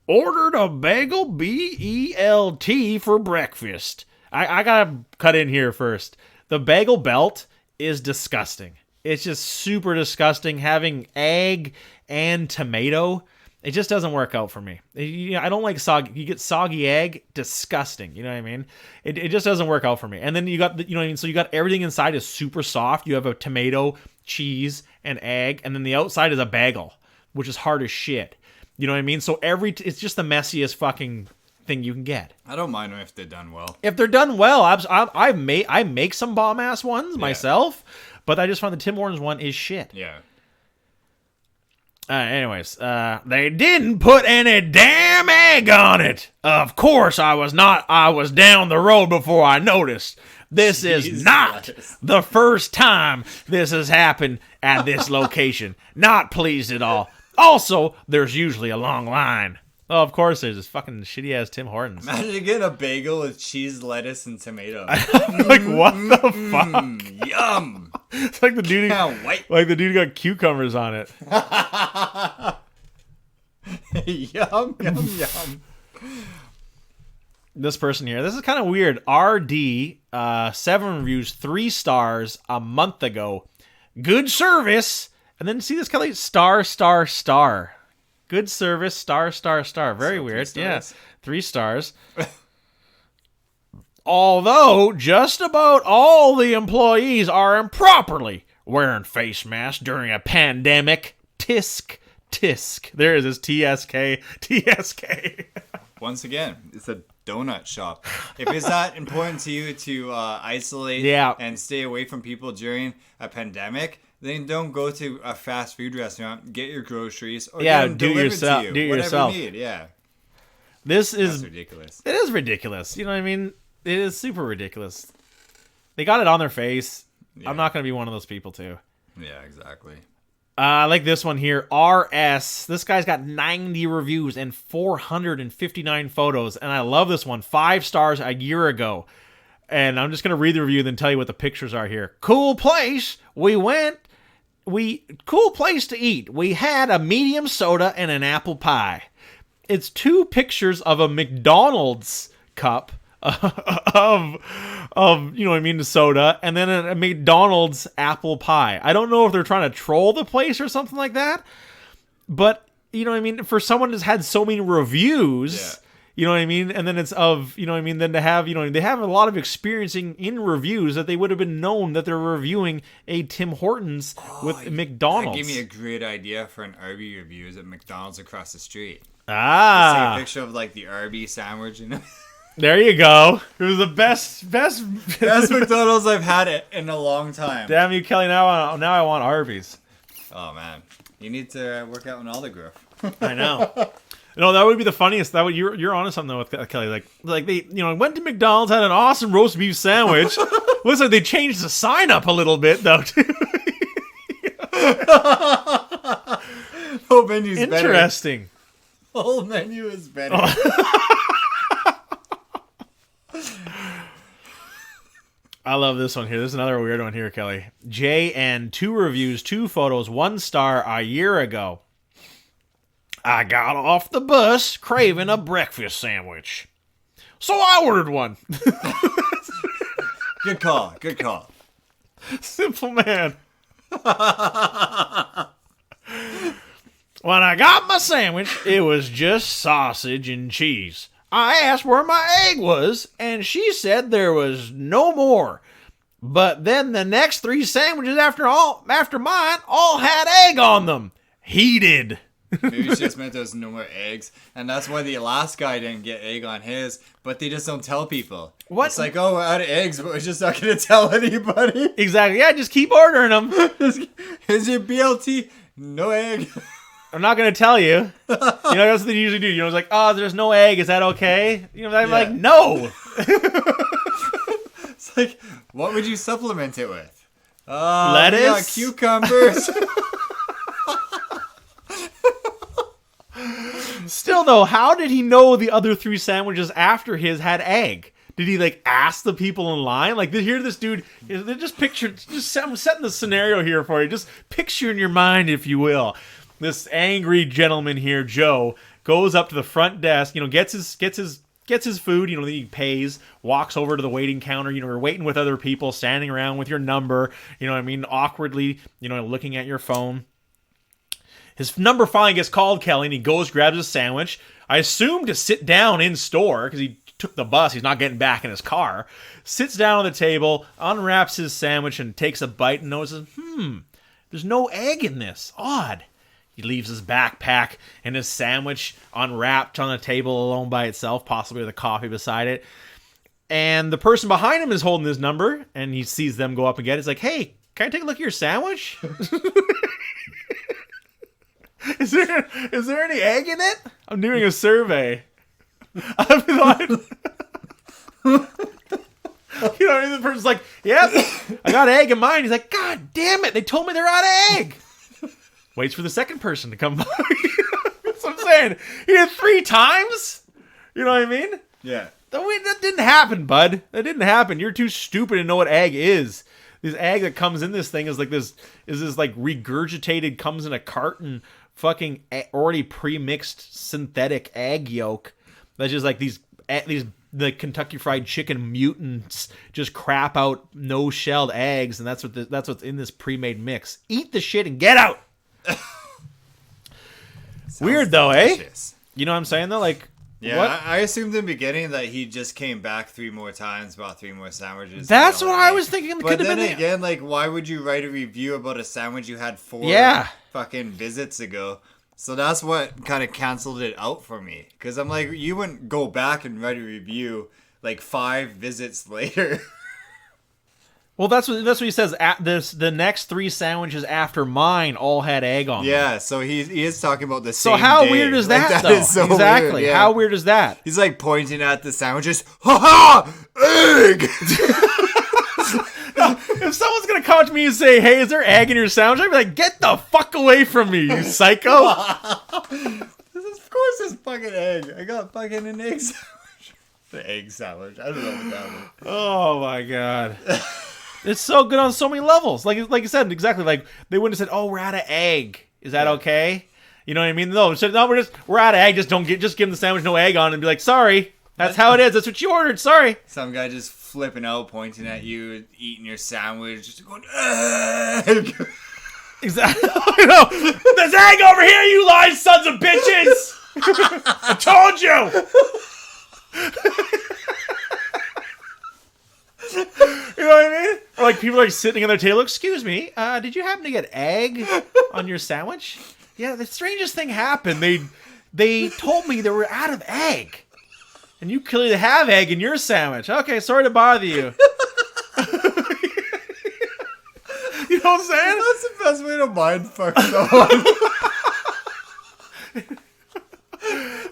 Speaker 1: Ordered a bagel BELT for breakfast. I gotta cut in here first. The bagel belt is disgusting. It's just super disgusting. Having egg and tomato, it just doesn't work out for me. I don't like soggy. You get soggy egg, disgusting. You know what I mean? It just doesn't work out for me. And then you got, you know what I mean? So you got everything inside is super soft. You have a tomato, cheese, and egg, and then the outside is a bagel, which is hard as shit. You know what I mean? So it's just the messiest fucking thing you can get.
Speaker 2: I don't mind them if they're done well.
Speaker 1: If they're done well, I make some bomb ass ones myself, but I just find the Tim Hortons one is shit.
Speaker 2: Yeah.
Speaker 1: Anyways, they didn't put any damn egg on it. Of course I was not. I was down the road before I noticed. This is not the first time this has happened at this location. Not pleased at all. Also, there's usually a long line. Oh, of course there's this fucking shitty-ass Tim Hortons.
Speaker 2: Imagine getting a bagel with cheese, lettuce, and tomato.
Speaker 1: Like, what the fuck?
Speaker 2: Yum!
Speaker 1: It's like the dude like the dude got cucumbers on it.
Speaker 2: Yum, yum, yum.
Speaker 1: This person here, this is kind of weird. RD, 7 reviews, 3 stars a month ago. Good service. And then see this, Kelly? Star. Good service, star. Very so weird. Yeah, 3 stars. Although, just about all the employees are improperly wearing face masks during a pandemic. Tisk. There is this TSK.
Speaker 2: Once again, it's a donut shop. If it's that important to you to isolate and stay away from people during a pandemic, then don't go to a fast food restaurant. Get your groceries or get them delivered
Speaker 1: yourself.
Speaker 2: to you.
Speaker 1: Do it
Speaker 2: Whatever
Speaker 1: yourself.
Speaker 2: you need. Yeah.
Speaker 1: That's
Speaker 2: ridiculous.
Speaker 1: It is ridiculous. You know what I mean? It is super ridiculous. They got it on their face. Yeah. I'm not going to be one of those people too.
Speaker 2: Yeah, exactly.
Speaker 1: I like this one here. RS. This guy's got 90 reviews and 459 photos. And I love this one. 5 stars a year ago. And I'm just going to read the review and then tell you what the pictures are here. Cool place. Cool place to eat. We had a medium soda and an apple pie. It's 2 pictures of a McDonald's cup, of you know what I mean, soda, and then a McDonald's apple pie. I don't know if they're trying to troll the place or something like that, but you know what I mean, for someone that's had so many reviews, you know what I mean, and then it's of, you know what I mean, then to have, you know, they have a lot of experiencing in reviews that they would have been known that they're reviewing a Tim Hortons with McDonald's.
Speaker 2: That gave me a great idea for an Arby review. Is at McDonald's across the street.
Speaker 1: Ah,
Speaker 2: just take a picture of like the Arby sandwich, you know.
Speaker 1: There you go. It was the best
Speaker 2: McDonald's I've had it in a long time.
Speaker 1: Damn you, Kelly! Now I want Arby's.
Speaker 2: Oh man, you need to work out an autograph.
Speaker 1: I know. No, that would be the funniest. That would you're onto something with Kelly. Like they, you know, went to McDonald's, had an awesome roast beef sandwich. Looks like they changed the sign up a little bit though. Too.
Speaker 2: Whole menu's
Speaker 1: interesting.
Speaker 2: Better. Whole menu is better.
Speaker 1: I love this one here. This is another weird one here, Kelly. JN, 2 reviews, 2 photos, 1 star a year ago. I got off the bus craving a breakfast sandwich, so I ordered one.
Speaker 2: Good call. Good call.
Speaker 1: Simple man. When I got my sandwich, it was just sausage and cheese. I asked where my egg was, and she said there was no more. But then the next 3 sandwiches after mine all had egg on them. Heated.
Speaker 2: Maybe she just meant there was no more eggs, and that's why the last guy didn't get egg on his, but they just don't tell people.
Speaker 1: What?
Speaker 2: It's like, oh, we're out of eggs, but we're just not going to tell anybody.
Speaker 1: Exactly. Yeah, just keep ordering them.
Speaker 2: Is your BLT? No egg.
Speaker 1: I'm not going to tell you. You know, that's what they usually do. You know, it's like, oh, there's no egg. Is that okay? You know, I'm like, no.
Speaker 2: It's like, what would you supplement it with?
Speaker 1: Lettuce?
Speaker 2: Yeah, cucumbers.
Speaker 1: Still, though, how did he know the other 3 sandwiches after his had egg? Did he, like, ask the people in line? Like, here this dude, I'm setting the scenario here for you. Just picture in your mind, if you will. This angry gentleman here, Joe, goes up to the front desk, you know, gets his food, you know, he pays, walks over to the waiting counter, you know, you're waiting with other people, standing around with your number, you know what I mean, awkwardly, you know, looking at your phone. His number finally gets called, Kelly, and he goes, grabs his sandwich. I assume to sit down in store, because he took the bus, he's not getting back in his car. Sits down on the table, unwraps his sandwich, and takes a bite and notices, there's no egg in this. Odd. He leaves his backpack and his sandwich unwrapped on the table alone by itself, possibly with a coffee beside it. And the person behind him is holding his number, and he sees them go up and get it. He's like, hey, can I take a look at your sandwich? Is there any egg in it? I'm doing a survey. You know what I mean? The person's like, yep, I got egg in mine. He's like, God damn it, they told me they're out of egg. Waits for the second person to come by. That's what I'm saying. He did 3 times? You know what I mean?
Speaker 2: Yeah.
Speaker 1: That didn't happen, bud. That didn't happen. You're too stupid to know what egg is. This egg that comes in this thing is this like regurgitated, comes in a carton, fucking already pre-mixed synthetic egg yolk. That's just like these the Kentucky Fried Chicken mutants just crap out no-shelled eggs, and that's what's in this pre-made mix. Eat the shit and get out. Weird though, delicious. You know what I'm saying though? Like,
Speaker 2: yeah,
Speaker 1: what?
Speaker 2: I assumed in the beginning that he just came back 3 more times, bought 3 more sandwiches.
Speaker 1: That's what I was thinking.
Speaker 2: But then again, like, why would you write a review about a sandwich you had 4 fucking visits ago? So that's what kind of canceled it out for me. Because I'm like, you wouldn't go back and write a review like 5 visits later.
Speaker 1: Well, that's what he says. The next 3 sandwiches after mine all had egg on them.
Speaker 2: Yeah, so he is talking about the same
Speaker 1: So how
Speaker 2: day.
Speaker 1: weird is
Speaker 2: like,
Speaker 1: that, though?
Speaker 2: Is so
Speaker 1: exactly.
Speaker 2: Weird, yeah.
Speaker 1: How weird is that?
Speaker 2: He's like pointing at the sandwiches. Ha ha! Egg!
Speaker 1: If someone's going to come to me and say, hey, is there egg in your sandwich? I'd be like, get the fuck away from me, you psycho.
Speaker 2: Of course there's fucking egg. I got fucking an egg sandwich. The egg sandwich. I don't know what that was.
Speaker 1: Oh, my God. It's so good on so many levels. Like you said, exactly. Like they wouldn't have said, "Oh, we're out of egg. Is that okay?" You know what I mean? No, so no, we're out of egg. Just give them the sandwich, no egg on, and be like, "Sorry, That's how it is. That's what you ordered. Sorry.
Speaker 2: Some guy just flipping out, pointing at you, eating your sandwich, just going, egg!
Speaker 1: Exactly. No. There's egg over here, you lying sons of bitches! I told you! You know what I mean? Or like people are like sitting on their table. Excuse me, did you happen to get egg on your sandwich? Yeah, the strangest thing happened. They told me they were out of egg. And you clearly have egg in your sandwich. Okay, sorry to bother you. You know what I'm saying?
Speaker 2: That's the best way to mind fuck someone.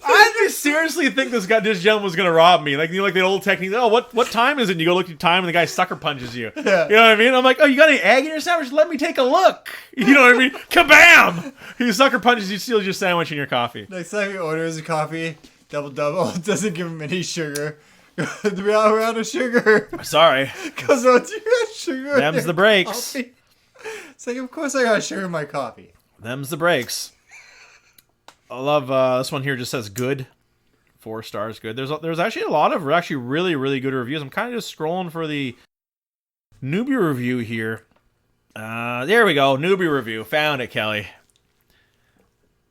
Speaker 1: I seriously think this gentleman was gonna rob me. Like, you know, like the old technique. Oh, what time is it? And you go look at your time, and the guy sucker punches you.
Speaker 2: Yeah.
Speaker 1: You know what I mean? I'm like, oh, you got any egg in your sandwich? Let me take a look. You know what I mean? Kabam! He sucker punches you, steals your sandwich and your coffee.
Speaker 2: Next time he orders a coffee, double, doesn't give him any sugar. We're out of sugar.
Speaker 1: Sorry.
Speaker 2: Because once you got sugar,
Speaker 1: Them's the breaks.
Speaker 2: Coffee, it's like, of course I got sugar in my coffee.
Speaker 1: Them's the breaks. I love this one here. Just says good. 4 stars, good. There's actually a lot of really, really good reviews. I'm kind of just scrolling for the newbie review here. There we go. Newbie review. Found it, Kelly.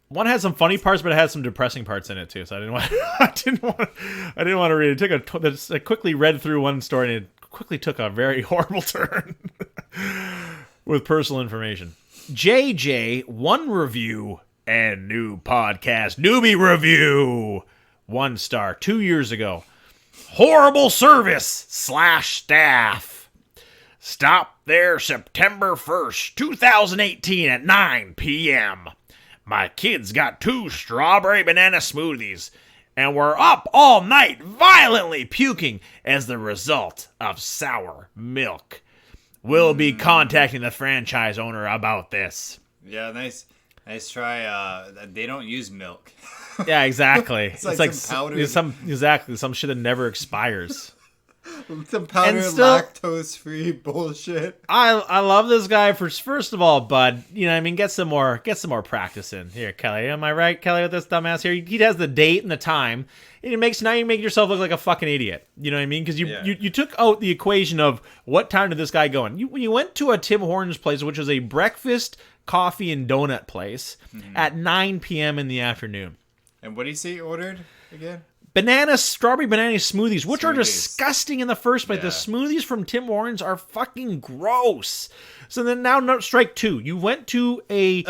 Speaker 1: One had some funny parts, but it had some depressing parts in it too. So I didn't want. I didn't want to read it. I quickly read through one story, and it quickly took a very horrible turn with personal information. JJ, one review and new podcast newbie review. 1 star. 2 years ago. Horrible service / staff. Stop there September 1st, 2018 at 9 p.m. My kids got 2 strawberry banana smoothies and were up all night violently puking as the result of sour milk. We'll be contacting the franchise owner about this.
Speaker 2: Yeah, nice try. They don't use milk.
Speaker 1: Yeah, exactly.
Speaker 2: It's like some powder.
Speaker 1: Some shit that never expires.
Speaker 2: Some powdered lactose-free bullshit.
Speaker 1: I love this guy first of all, bud. You know what I mean? Get some more practice in. Here, Kelly. Am I right, Kelly, with this dumbass here? He has the date and the time. And now you make yourself look like a fucking idiot. You know what I mean? Because you took out the equation of what time did this guy go in. You went to a Tim Hortons place, which is a breakfast, coffee, and donut place at 9 p.m. in the afternoon.
Speaker 2: And what did he say he ordered again?
Speaker 1: Strawberry banana smoothies, which are disgusting in the first place. Yeah. The smoothies from Tim Hortons are fucking gross. So then now strike 2. You went to a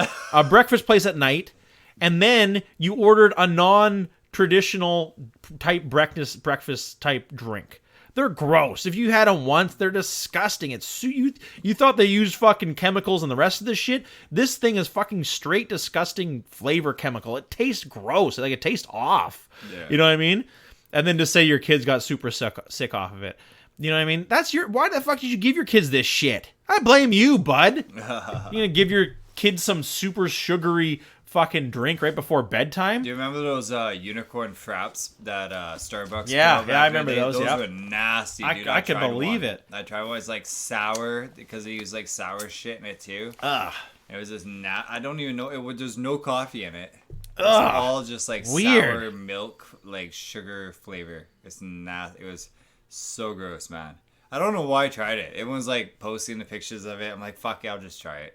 Speaker 1: breakfast place at night, and then you ordered a non-traditional type breakfast type drink. They're gross. If you had them once, they're disgusting. You thought they used fucking chemicals and the rest of this shit. This thing is fucking straight disgusting flavor chemical. It tastes gross. Like it tastes off. Yeah. You know what I mean? And then to say your kids got super sick off of it. You know what I mean? Why the fuck did you give your kids this shit? I blame you, bud. You're gonna give your kids some super sugary fucking drink right before bedtime.
Speaker 2: Do you remember those unicorn fraps that Starbucks?
Speaker 1: Yeah, I remember those.
Speaker 2: Those were nasty, dude.
Speaker 1: I can believe it.
Speaker 2: I tried one. It was like sour because they use like sour shit in it too. It was just I don't even know. There's no coffee in it. It's all just like weird sour milk, like sugar flavor. It's nasty. It was so gross, man. I don't know why I tried it. Everyone's like posting the pictures of it. I'm like, fuck yeah, I'll just try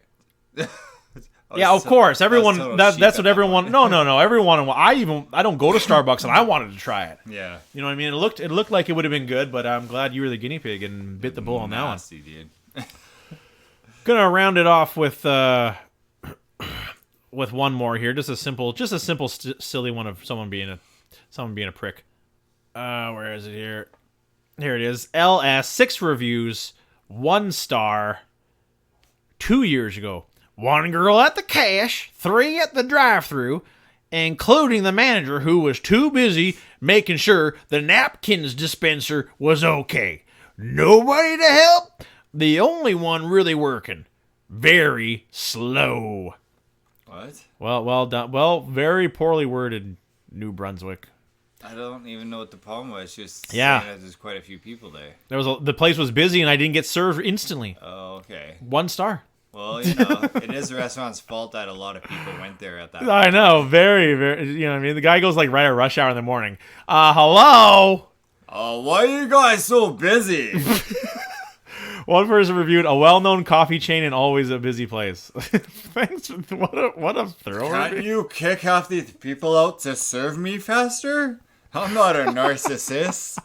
Speaker 2: it.
Speaker 1: Yeah, of course. Everyone. That's what everyone. No. Everyone. I don't go to Starbucks, and I wanted to try it.
Speaker 2: Yeah.
Speaker 1: You know what I mean? It looked like it would have been good, but I'm glad you were the guinea pig and bit the bull on that one.
Speaker 2: Dude.
Speaker 1: Gonna round it off with one more here. Just a simple, silly one of someone being a prick. Where is it here? Here it is. LS 6 reviews, 1 star. 2 years ago. 1 girl at the cash, 3 at the drive-thru, including the manager who was too busy making sure the napkins dispenser was okay. Nobody to help. The only one really working. Very slow.
Speaker 2: What?
Speaker 1: Well done. Well, very poorly worded, New Brunswick.
Speaker 2: I don't even know what the problem was. Just saying that there's quite a few people there.
Speaker 1: The place was busy and I didn't get served instantly.
Speaker 2: Oh, okay.
Speaker 1: 1 star.
Speaker 2: Well, you know, it is the restaurant's fault that a lot of people went there at that point.
Speaker 1: I know, very, very. You know what I mean? The guy goes like right at rush hour in the morning. Hello?
Speaker 2: Oh, why are you guys so busy?
Speaker 1: One person reviewed a well-known coffee chain and always a busy place. Thanks. What a thorough
Speaker 2: Can't
Speaker 1: review.
Speaker 2: you kick half these people out to serve me faster? I'm not a narcissist.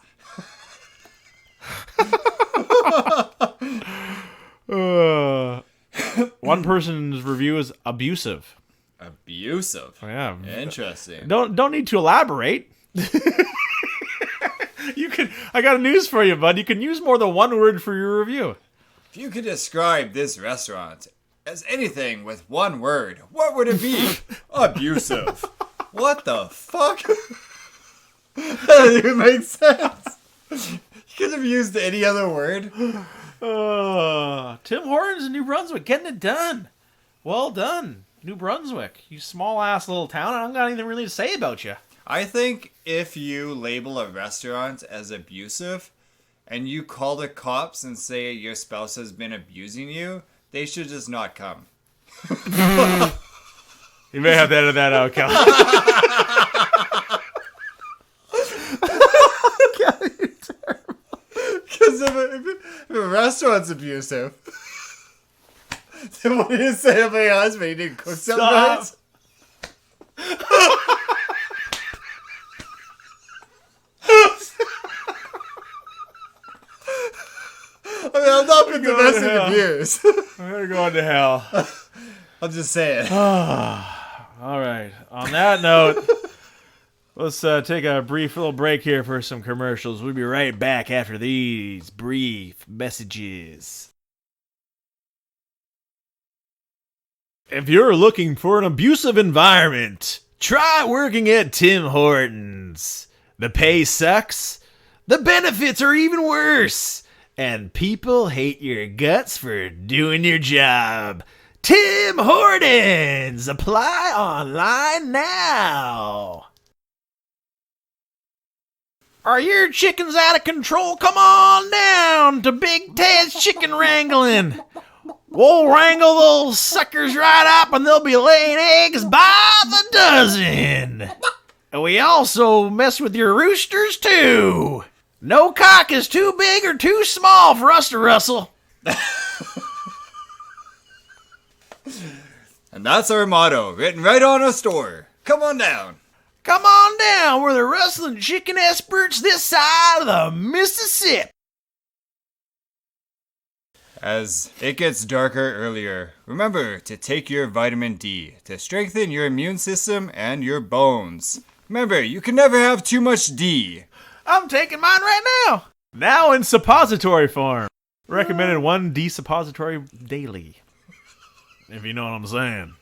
Speaker 1: One person's review is abusive.
Speaker 2: Abusive.
Speaker 1: Yeah.
Speaker 2: Interesting.
Speaker 1: Don't need to elaborate. I got news for you, bud. You can use more than one word for your review.
Speaker 2: If you could describe this restaurant as anything with one word, what would it be? Abusive. What the fuck? That doesn't even make sense. You could have used any other word.
Speaker 1: Tim Hortons in New Brunswick getting it done. Well done, New Brunswick. You small ass little town. I don't got anything really to say about you.
Speaker 2: I think if you label a restaurant as abusive and you call the cops and say your spouse has been abusing you, they should just not come.
Speaker 1: You may have to edit that out, Cal.
Speaker 2: Because if a restaurant's abusive, then what did you say to my husband? He didn't cook sometimes? I mean, I'm not been domestic abuse.
Speaker 1: We're going to hell.
Speaker 2: I'm just saying.
Speaker 1: All right. On that note, let's take a brief little break here for some commercials. We'll be right back after these brief messages. If you're looking for an abusive environment, try working at Tim Hortons. The pay sucks, the benefits are even worse, and people hate your guts for doing your job. Tim Hortons! Apply online now. Are your chickens out of control? Come on down to Big Ted's Chicken Wrangling. We'll wrangle those suckers right up and they'll be laying eggs by the dozen. And we also mess with your roosters too. No cock is too big or too small for us to rustle.
Speaker 2: And that's our motto, written right on our store. Come on down.
Speaker 1: Come on down. We're the rustling chicken experts this side of the Mississippi.
Speaker 2: As it gets darker earlier, remember to take your vitamin D to strengthen your immune system and your bones. Remember, you can never have too much D.
Speaker 1: I'm taking mine right now. Now in suppository form. Recommended 1 D suppository daily. If you know what I'm saying.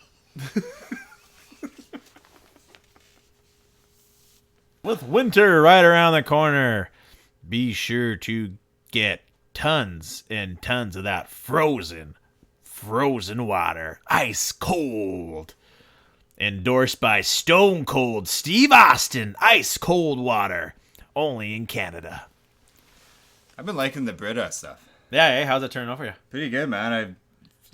Speaker 1: With winter right around the corner, be sure to get tons and tons of that frozen water. Ice cold. Endorsed by Stone Cold Steve Austin. Ice cold water. Only in Canada.
Speaker 2: I've been liking the Brita stuff.
Speaker 1: Yeah, hey, how's it turning out for you?
Speaker 2: Pretty good, man. I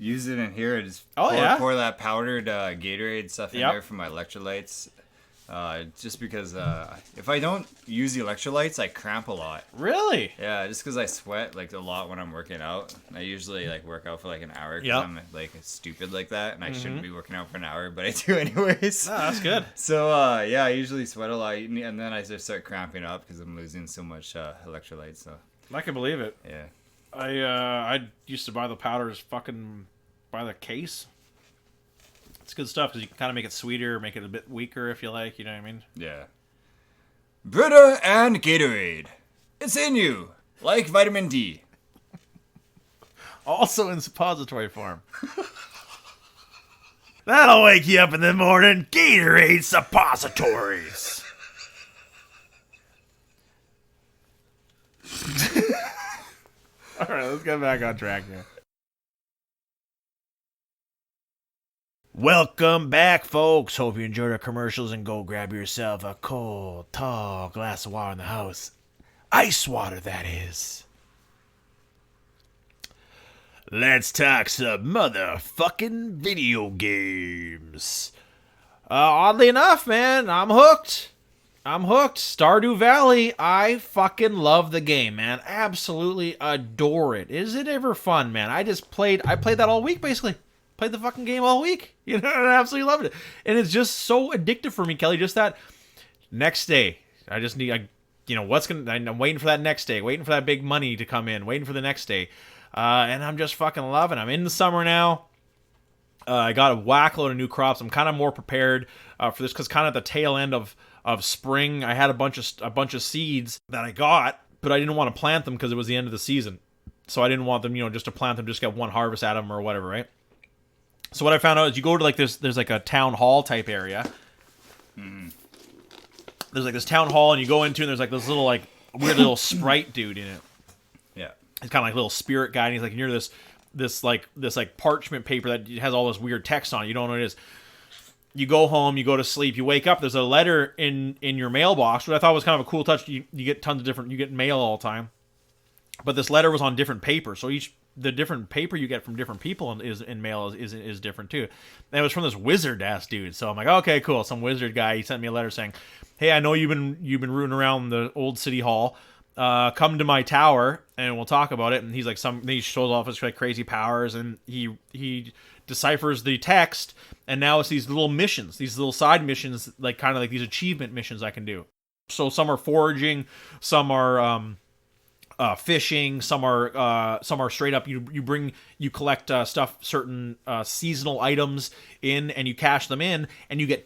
Speaker 2: use it in here. I just pour that powdered Gatorade stuff in there for my electrolytes. Just because if I don't use the electrolytes, I cramp a lot.
Speaker 1: Really?
Speaker 2: Yeah, just because I sweat like a lot when I'm working out. I usually like work out for like an hour because I'm like stupid like that, and I shouldn't be working out for an hour, but I do anyways.
Speaker 1: Oh, that's good.
Speaker 2: So yeah, I usually sweat a lot, and then I just start cramping up because I'm losing so much electrolytes. So
Speaker 1: I can believe it.
Speaker 2: yeah.
Speaker 1: I used to buy the powders fucking by the case. It's good stuff because you can kind of make it sweeter, make it a bit weaker if you like, you know what I mean?
Speaker 2: Yeah. Brita and Gatorade. It's in you, like vitamin D.
Speaker 1: Also in suppository form. That'll wake you up in the morning. Gatorade suppositories. All right, let's get back on track here. Welcome back, folks. Hope you enjoyed our commercials and go grab yourself a cold, tall glass of water in the house. Ice water, that is. Let's talk some motherfucking video games. Oddly enough, man, I'm hooked. Stardew Valley, I fucking love the game, man. Absolutely adore it. Is it ever fun, man? I played that all week, basically. Played the fucking game all week. You know, I absolutely loved it. And it's just so addictive for me, Kelly. Just that next day. I'm waiting for that next day. Waiting for that big money to come in. Waiting for the next day. And I'm just fucking loving it. I'm in the summer now. I got a whack load of new crops. I'm kind of more prepared for this because kind of the tail end of spring, I had a bunch of seeds that I got, but I didn't want to plant them because it was the end of the season. So I didn't want them, just to plant them, just get one harvest out of them or whatever, right? So what I found out is you go to like there's like a town hall type area. Mm. There's like this town hall, and you go into, and there's like this little like weird little sprite dude in it.
Speaker 2: Yeah,
Speaker 1: he's kind of like a little spirit guy, and he's like near this parchment paper that has all this weird text on it. You don't know what it is. You go home, you go to sleep, you wake up. There's a letter in your mailbox, which I thought was kind of a cool touch. You get tons of different, you get mail all the time, but this letter was on different paper. So the different paper you get from different people in mail is different too. And it was from this wizard ass dude. So I'm like, okay, cool. Some wizard guy. He sent me a letter saying, "Hey, I know you've been rooting around the old city hall. Come to my tower and we'll talk about it." And he's like, he shows off his like crazy powers, and he deciphers the text, and now it's these little missions, these little side missions, like kind of like these achievement missions I can do. So some are foraging, some are fishing, some are straight up you collect certain seasonal items in, and you cash them in, and you get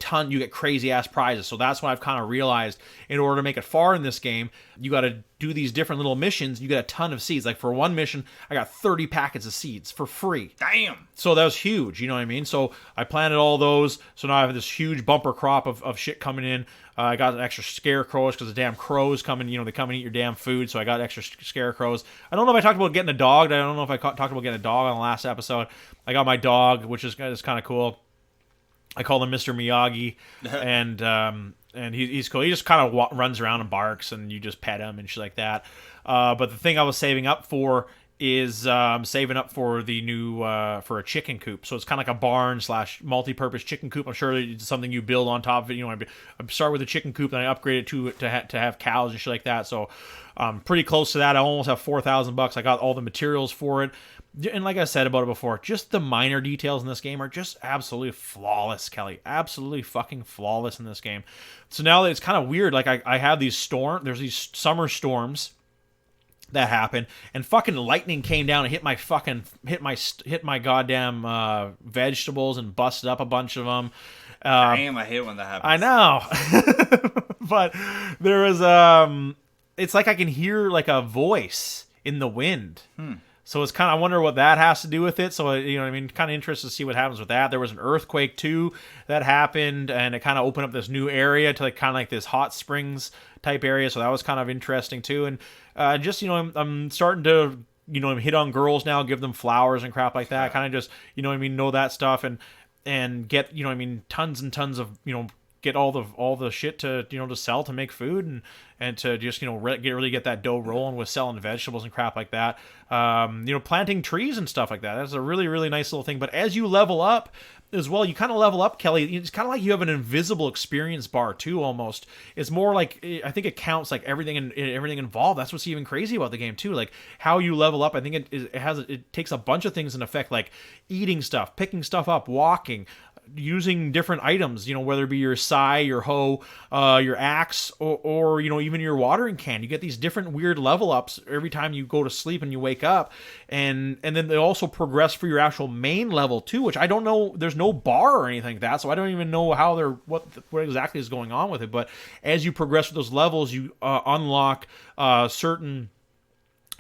Speaker 1: crazy ass prizes. So that's what I've kind of realized. In order to make it far in this game, you got to do these different little missions. You get a ton of seeds. Like for one mission, I got 30 packets of seeds for free.
Speaker 2: Damn.
Speaker 1: So that was huge. You know what I mean? So I planted all those. So now I have this huge bumper crop of shit coming in. I got extra scarecrows because the damn crows come in. They come and eat your damn food. So I got extra scarecrows. I don't know if I talked about getting a dog. I don't know if I talked about getting a dog on the last episode. I got my dog, which is kind of cool. I call him Mr. Miyagi, and he's cool. He just kind of runs around and barks, and you just pet him and shit like that. But the thing I was saving up for is saving up for the new for a chicken coop. So it's kind of like a barn / multi-purpose chicken coop. I'm sure it's something you build on top of it. I start with a chicken coop, then I upgrade it to have cows and shit like that. So I'm pretty close to that. I almost have $4,000. I got all the materials for it. And like I said about it before, just the minor details in this game are just absolutely flawless, Kelly. Absolutely fucking flawless in this game. So now it's kind of weird. Like I have there's these summer storms that happen, and fucking lightning came down and hit my goddamn vegetables and busted up a bunch of them.
Speaker 2: Damn, I hate when that happens.
Speaker 1: I know. But there was it's like I can hear like a voice in the wind. So it's kind of, I wonder what that has to do with it. So, kind of interested to see what happens with that. There was an earthquake too that happened, and it kind of opened up this new area to like kind of like this hot springs type area. So that was kind of interesting too. And I'm starting to hit on girls now, give them flowers and crap like that. Kind of just know that stuff and get tons and tons of get all the shit to to sell, to make food, and to just really get that dough rolling with selling vegetables and crap like that. Planting trees and stuff like that. That's a really, really nice little thing. But as you level up as well, you kind of level up, Kelly. It's kind of like you have an invisible experience bar too. Almost, it's more like, I think it counts like everything involved. That's what's even crazy about the game too. Like how you level up. I think it takes a bunch of things in effect, like eating stuff, picking stuff up, walking, using different items, whether it be your sai, your hoe, your axe, or even your watering can. You get these different weird level ups every time you go to sleep and you wake up, and then they also progress for your actual main level too, which I don't know. There's no bar or anything like that, so I don't even know how what exactly is going on with it. But as you progress with those levels, you unlock certain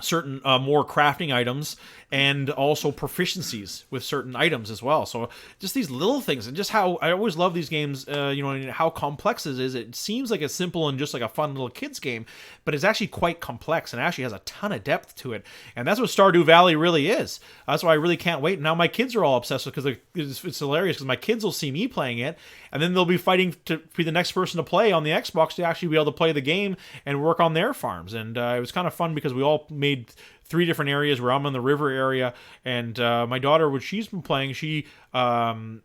Speaker 1: more crafting items, and also proficiencies with certain items as well. So just these little things, and just how I always love these games, and how complex it is. It seems like it's simple and just like a fun little kids game, but it's actually quite complex and actually has a ton of depth to it. And that's what Stardew Valley really is. That's why I really can't wait. Now my kids are all obsessed with it, because it's hilarious, because my kids will see me playing it, and then they'll be fighting to be the next person to play on the Xbox to actually be able to play the game and work on their farms. And it was kind of fun because we all made 3 different areas where I'm in the river area, and my daughter, what she's been playing, she's on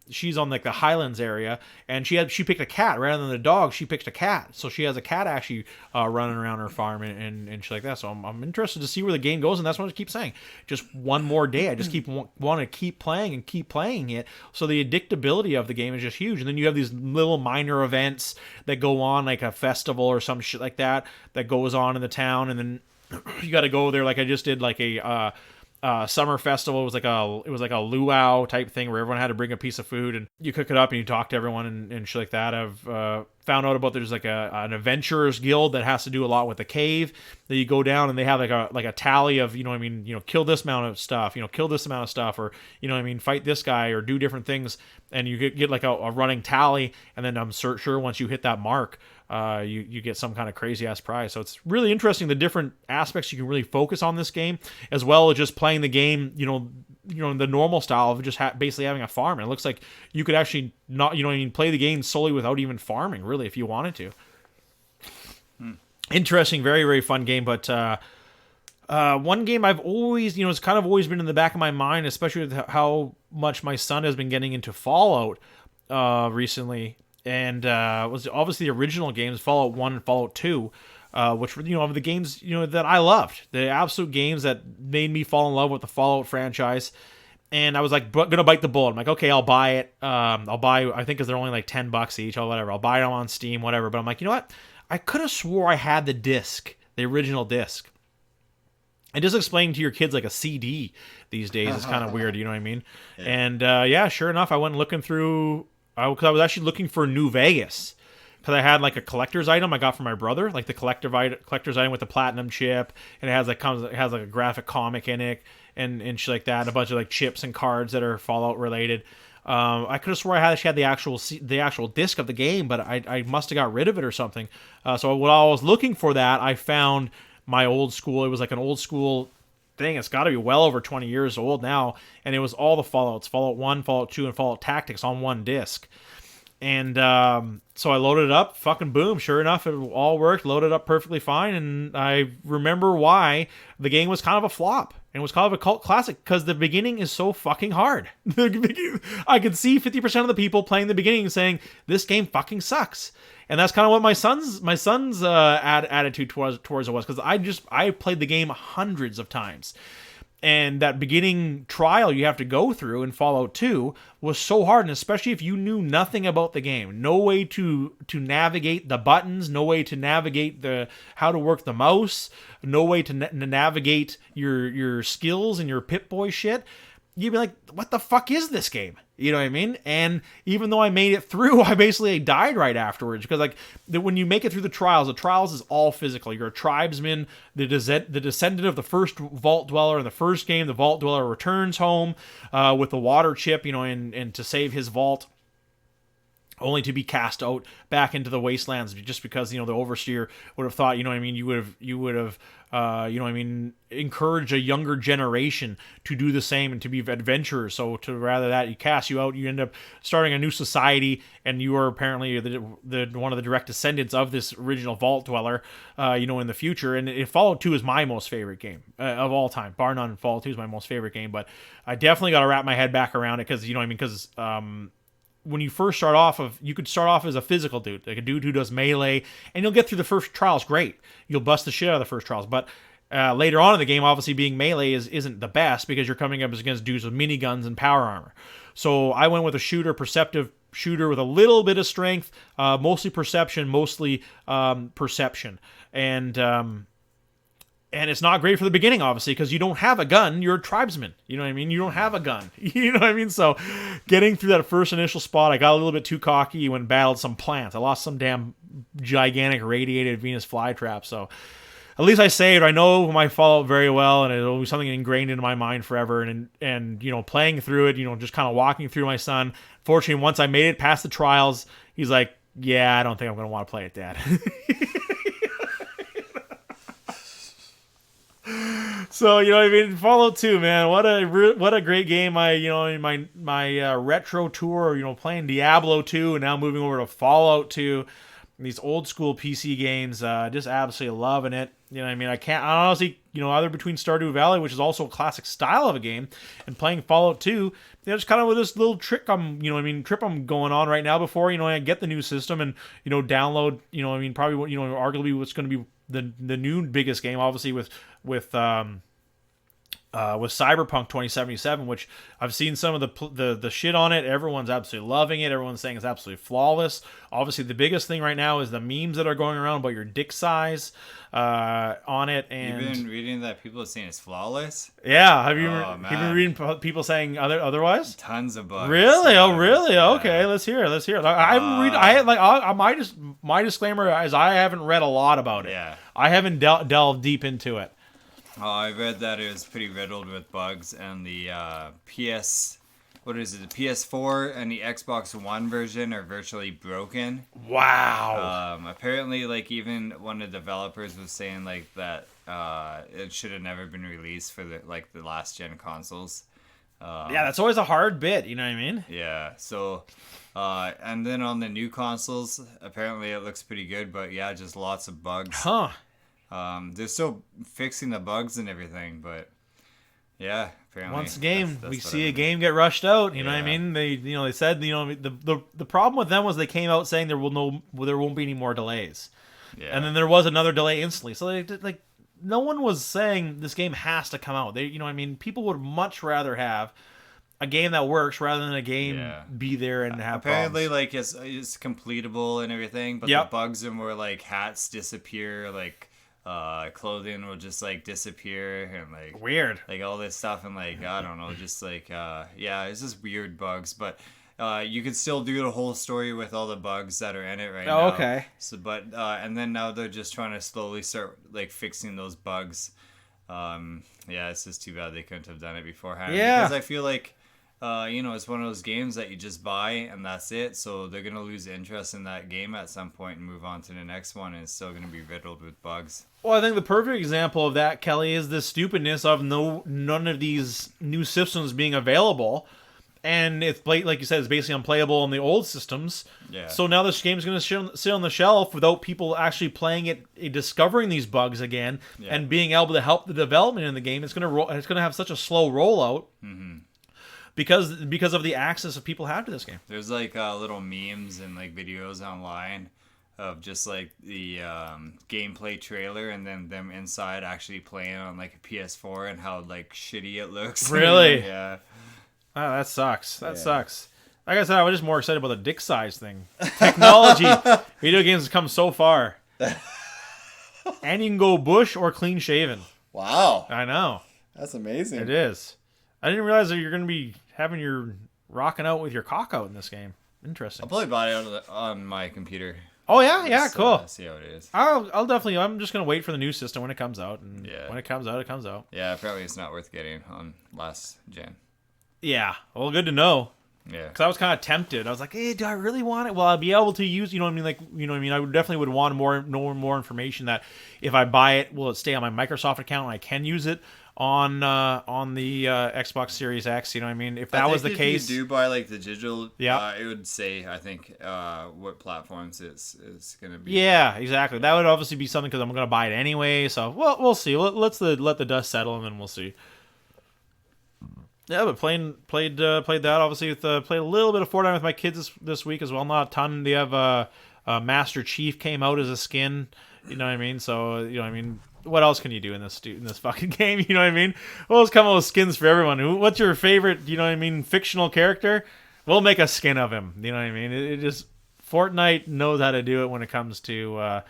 Speaker 1: like the Highlands area, and she picked a cat rather than a dog. She picked a cat, so she has a cat actually running around her farm and shit like that. So I'm interested to see where the game goes, and that's what I keep saying. Just one more day, I just want to keep playing and keep playing it. So the addictability of the game is just huge, and then you have these little minor events that go on, like a festival or some shit like that goes on in the town, and then you got to go there. Like I just did like a summer festival. It was like a luau type thing where everyone had to bring a piece of food and you cook it up and you talk to everyone and shit like that. I've found out about there's like an adventurers guild that has to do a lot with the cave that you go down, and they have like a tally of, kill this amount of stuff, kill this amount of stuff, or fight this guy or do different things, and you get like a running tally, and then I'm sure once you hit that mark, you get some kind of crazy ass prize. So it's really interesting, the different aspects you can really focus on this game, as well as just playing the game, the normal style of just basically having a farm. And it looks like you could actually not, play the game solely without even farming, really, if you wanted to. Interesting, very, very fun game. But one game I've always, it's kind of always been in the back of my mind, especially with how much my son has been getting into Fallout recently. And was obviously the original games, Fallout 1 and Fallout 2, which were, the games, that I loved. The absolute games that made me fall in love with the Fallout franchise. And I was like, gonna bite the bullet. I'm like, okay, I'll buy it. I'll buy, I think, because they're only like $10 each or whatever. I'll buy them on Steam, whatever. But I'm like, you know what? I could have swore I had the disc, the original disc. And just explaining to your kids like a CD these days is kind of weird, you know what I mean? Yeah. And sure enough, I went looking through, because I was actually looking for New Vegas. Because I had like a collector's item I got from my brother, like the collector's item with the platinum chip, and it has like a graphic comic in it and shit like that, and a bunch of like chips and cards that are Fallout related. I could have swore I actually had the actual disc of the game, but I must have got rid of it or something. So while I was looking for that, I found my old school. It was like an old school thing. It's got to be well over 20 years old now, and it was all the Fallouts: Fallout 1, Fallout 2, and Fallout Tactics on one disc. And so I loaded it up, fucking boom, sure enough, it all worked, loaded up perfectly fine, and I remember why the game was kind of a flop. And it was kind of a cult classic, because the beginning is so fucking hard. I could see 50% of the people playing the beginning saying, this game fucking sucks. And that's kind of what my son's attitude towards it was, because I played the game hundreds of times. And that beginning trial you have to go through in Fallout 2 was so hard, and especially if you knew nothing about the game. No way to navigate the buttons, no way to navigate how to work the mouse, no way to navigate your skills and your Pip-Boy shit. You'd be like, what the fuck is this game? You know what I mean? And even though I made it through, I basically died right afterwards, because like when you make it through the trials is all physical. You're a tribesman, the descendant of the first Vault Dweller in the first game. The Vault Dweller returns home with the water chip, and to save his vault, only to be cast out back into the wastelands, just because the overseer would have thought, you would have encourage a younger generation to do the same and to be adventurers. So to rather that you cast you out, you end up starting a new society, and you are apparently the one of the direct descendants of this original Vault Dweller, in the future. And Fallout 2 is my most favorite game of all time, bar none. Fallout 2 is my most favorite game, but I definitely got to wrap my head back around it, because because when you first start off, you could start off as a physical dude, like a dude who does melee, and you'll get through the first trials great. You'll bust the shit out of the first trials, but later on in the game, obviously being melee isn't the best, because you're coming up against dudes with miniguns and power armor. So I went with a perceptive shooter with a little bit of strength, mostly perception, and it's not great for the beginning, obviously, because you don't have a gun. You're a tribesman. You know what I mean? You don't have a gun. You know what I mean? So getting through that first initial spot, I got a little bit too cocky when battled some plants. I lost some damn gigantic radiated Venus flytrap. So at least I saved. I know my Fallout very well, and it'll be something ingrained into my mind forever. And playing through it, just kind of walking through my son. Fortunately, once I made it past the trials, he's like, yeah, I don't think I'm going to want to play it, Dad. So Fallout 2, man, what a great game. In my retro tour, playing Diablo 2 and now moving over to Fallout 2. these old school PC games, just absolutely loving it. You know what I mean? I honestly, either between Stardew Valley, which is also a classic style of a game, and playing Fallout 2, just kind of with this little trip I'm going on right now before, I get the new system and, download, probably, arguably what's going to be the new biggest game, obviously with Cyberpunk 2077, which I've seen some of the shit on it. Everyone's absolutely loving it. Everyone's saying it's absolutely flawless. Obviously, the biggest thing right now is the memes that are going around about your dick size on it. And
Speaker 2: you've been reading that people are saying it's flawless.
Speaker 1: Yeah, have you been reading people saying otherwise?
Speaker 2: Tons of bugs.
Speaker 1: Really? Oh, really? Yeah. Okay, let's hear it. I haven't read. My disclaimer is I haven't read a lot about it.
Speaker 2: Yeah.
Speaker 1: I haven't delved deep into it.
Speaker 2: I read that it was pretty riddled with bugs, and the the PS4 and the Xbox One version are virtually broken.
Speaker 1: Wow.
Speaker 2: Apparently, even one of the developers was saying that it should have never been released for the last gen consoles.
Speaker 1: Yeah, that's always a hard bit. You know what I mean?
Speaker 2: Yeah. So, and then on the new consoles, apparently it looks pretty good, but yeah, just lots of bugs.
Speaker 1: Huh.
Speaker 2: They're still fixing the bugs and everything, but yeah, apparently.
Speaker 1: Once again, we see a game get rushed out. You know what I mean? They said the problem with them was they came out saying there won't be any more delays, and then there was another delay instantly. So no one was saying this game has to come out. People would much rather have a game that works rather than a game be there and have
Speaker 2: apparently
Speaker 1: problems.
Speaker 2: It's completable and everything, but the bugs are more hats disappear, clothing will just disappear and
Speaker 1: weird,
Speaker 2: all this stuff, and I don't know, just it's just weird bugs, but you could still do the whole story with all the bugs that are in it right now.
Speaker 1: Okay.
Speaker 2: So but and then now they're just trying to slowly start fixing those bugs. It's just too bad they couldn't have done it beforehand, because I feel it's one of those games that you just buy and that's it. So they're going to lose interest in that game at some point and move on to the next one, and it's still going to be riddled with bugs.
Speaker 1: Well, I think the perfect example of that, Kelly, is the stupidness of none of these new systems being available. And it's, like you said, it's basically unplayable on the old systems. Yeah. So now this game is going to sit on the shelf without people actually playing it, discovering these bugs again, and being able to help the development in the game. It's going to have such a slow rollout. Mm-hmm. Because of the access that people have to this game.
Speaker 2: There's little memes and videos online of just the gameplay trailer and then them inside actually playing on a PS4 and how shitty it looks.
Speaker 1: Really?
Speaker 2: Yeah.
Speaker 1: Oh, that sucks. That sucks. Like I said, I was just more excited about the dick size thing. Technology, video games have come so far. And you can go bush or clean shaven.
Speaker 3: Wow.
Speaker 1: I know.
Speaker 3: That's amazing.
Speaker 1: It is. I didn't realize that you're going to be having your rocking out with your cock out in this game. Interesting.
Speaker 2: I'll probably buy it on my computer.
Speaker 1: Oh yeah, yeah, cool.
Speaker 2: See how it is.
Speaker 1: I'll definitely. I'm just gonna wait for the new system when it comes out, and when it comes out, it comes out.
Speaker 2: Yeah, apparently it's not worth getting on last gen.
Speaker 1: Yeah, well, good to know.
Speaker 2: Yeah,
Speaker 1: because I was kind of tempted. I was like, hey, do I really want it? Well, I'll be able to use. I would definitely want more information. That if I buy it, will it stay on my Microsoft account and I can use it on the Xbox Series X? If that was the case,
Speaker 2: if you do buy the digital, it would say, I think, what platforms it's gonna be.
Speaker 1: Yeah, exactly. That would obviously be something because I'm gonna buy it anyway. So we'll see. Let the dust settle and then we'll see. Yeah, but played that obviously played a little bit of Fortnite with my kids this week as well. Not a ton. They have Master Chief came out as a skin. You know what I mean? So what else can you do in this fucking game? You know what I mean? We'll just come up with skins for everyone. What's your favorite, fictional character? We'll make a skin of him. You know what I mean? It just Fortnite knows how to do it when it comes to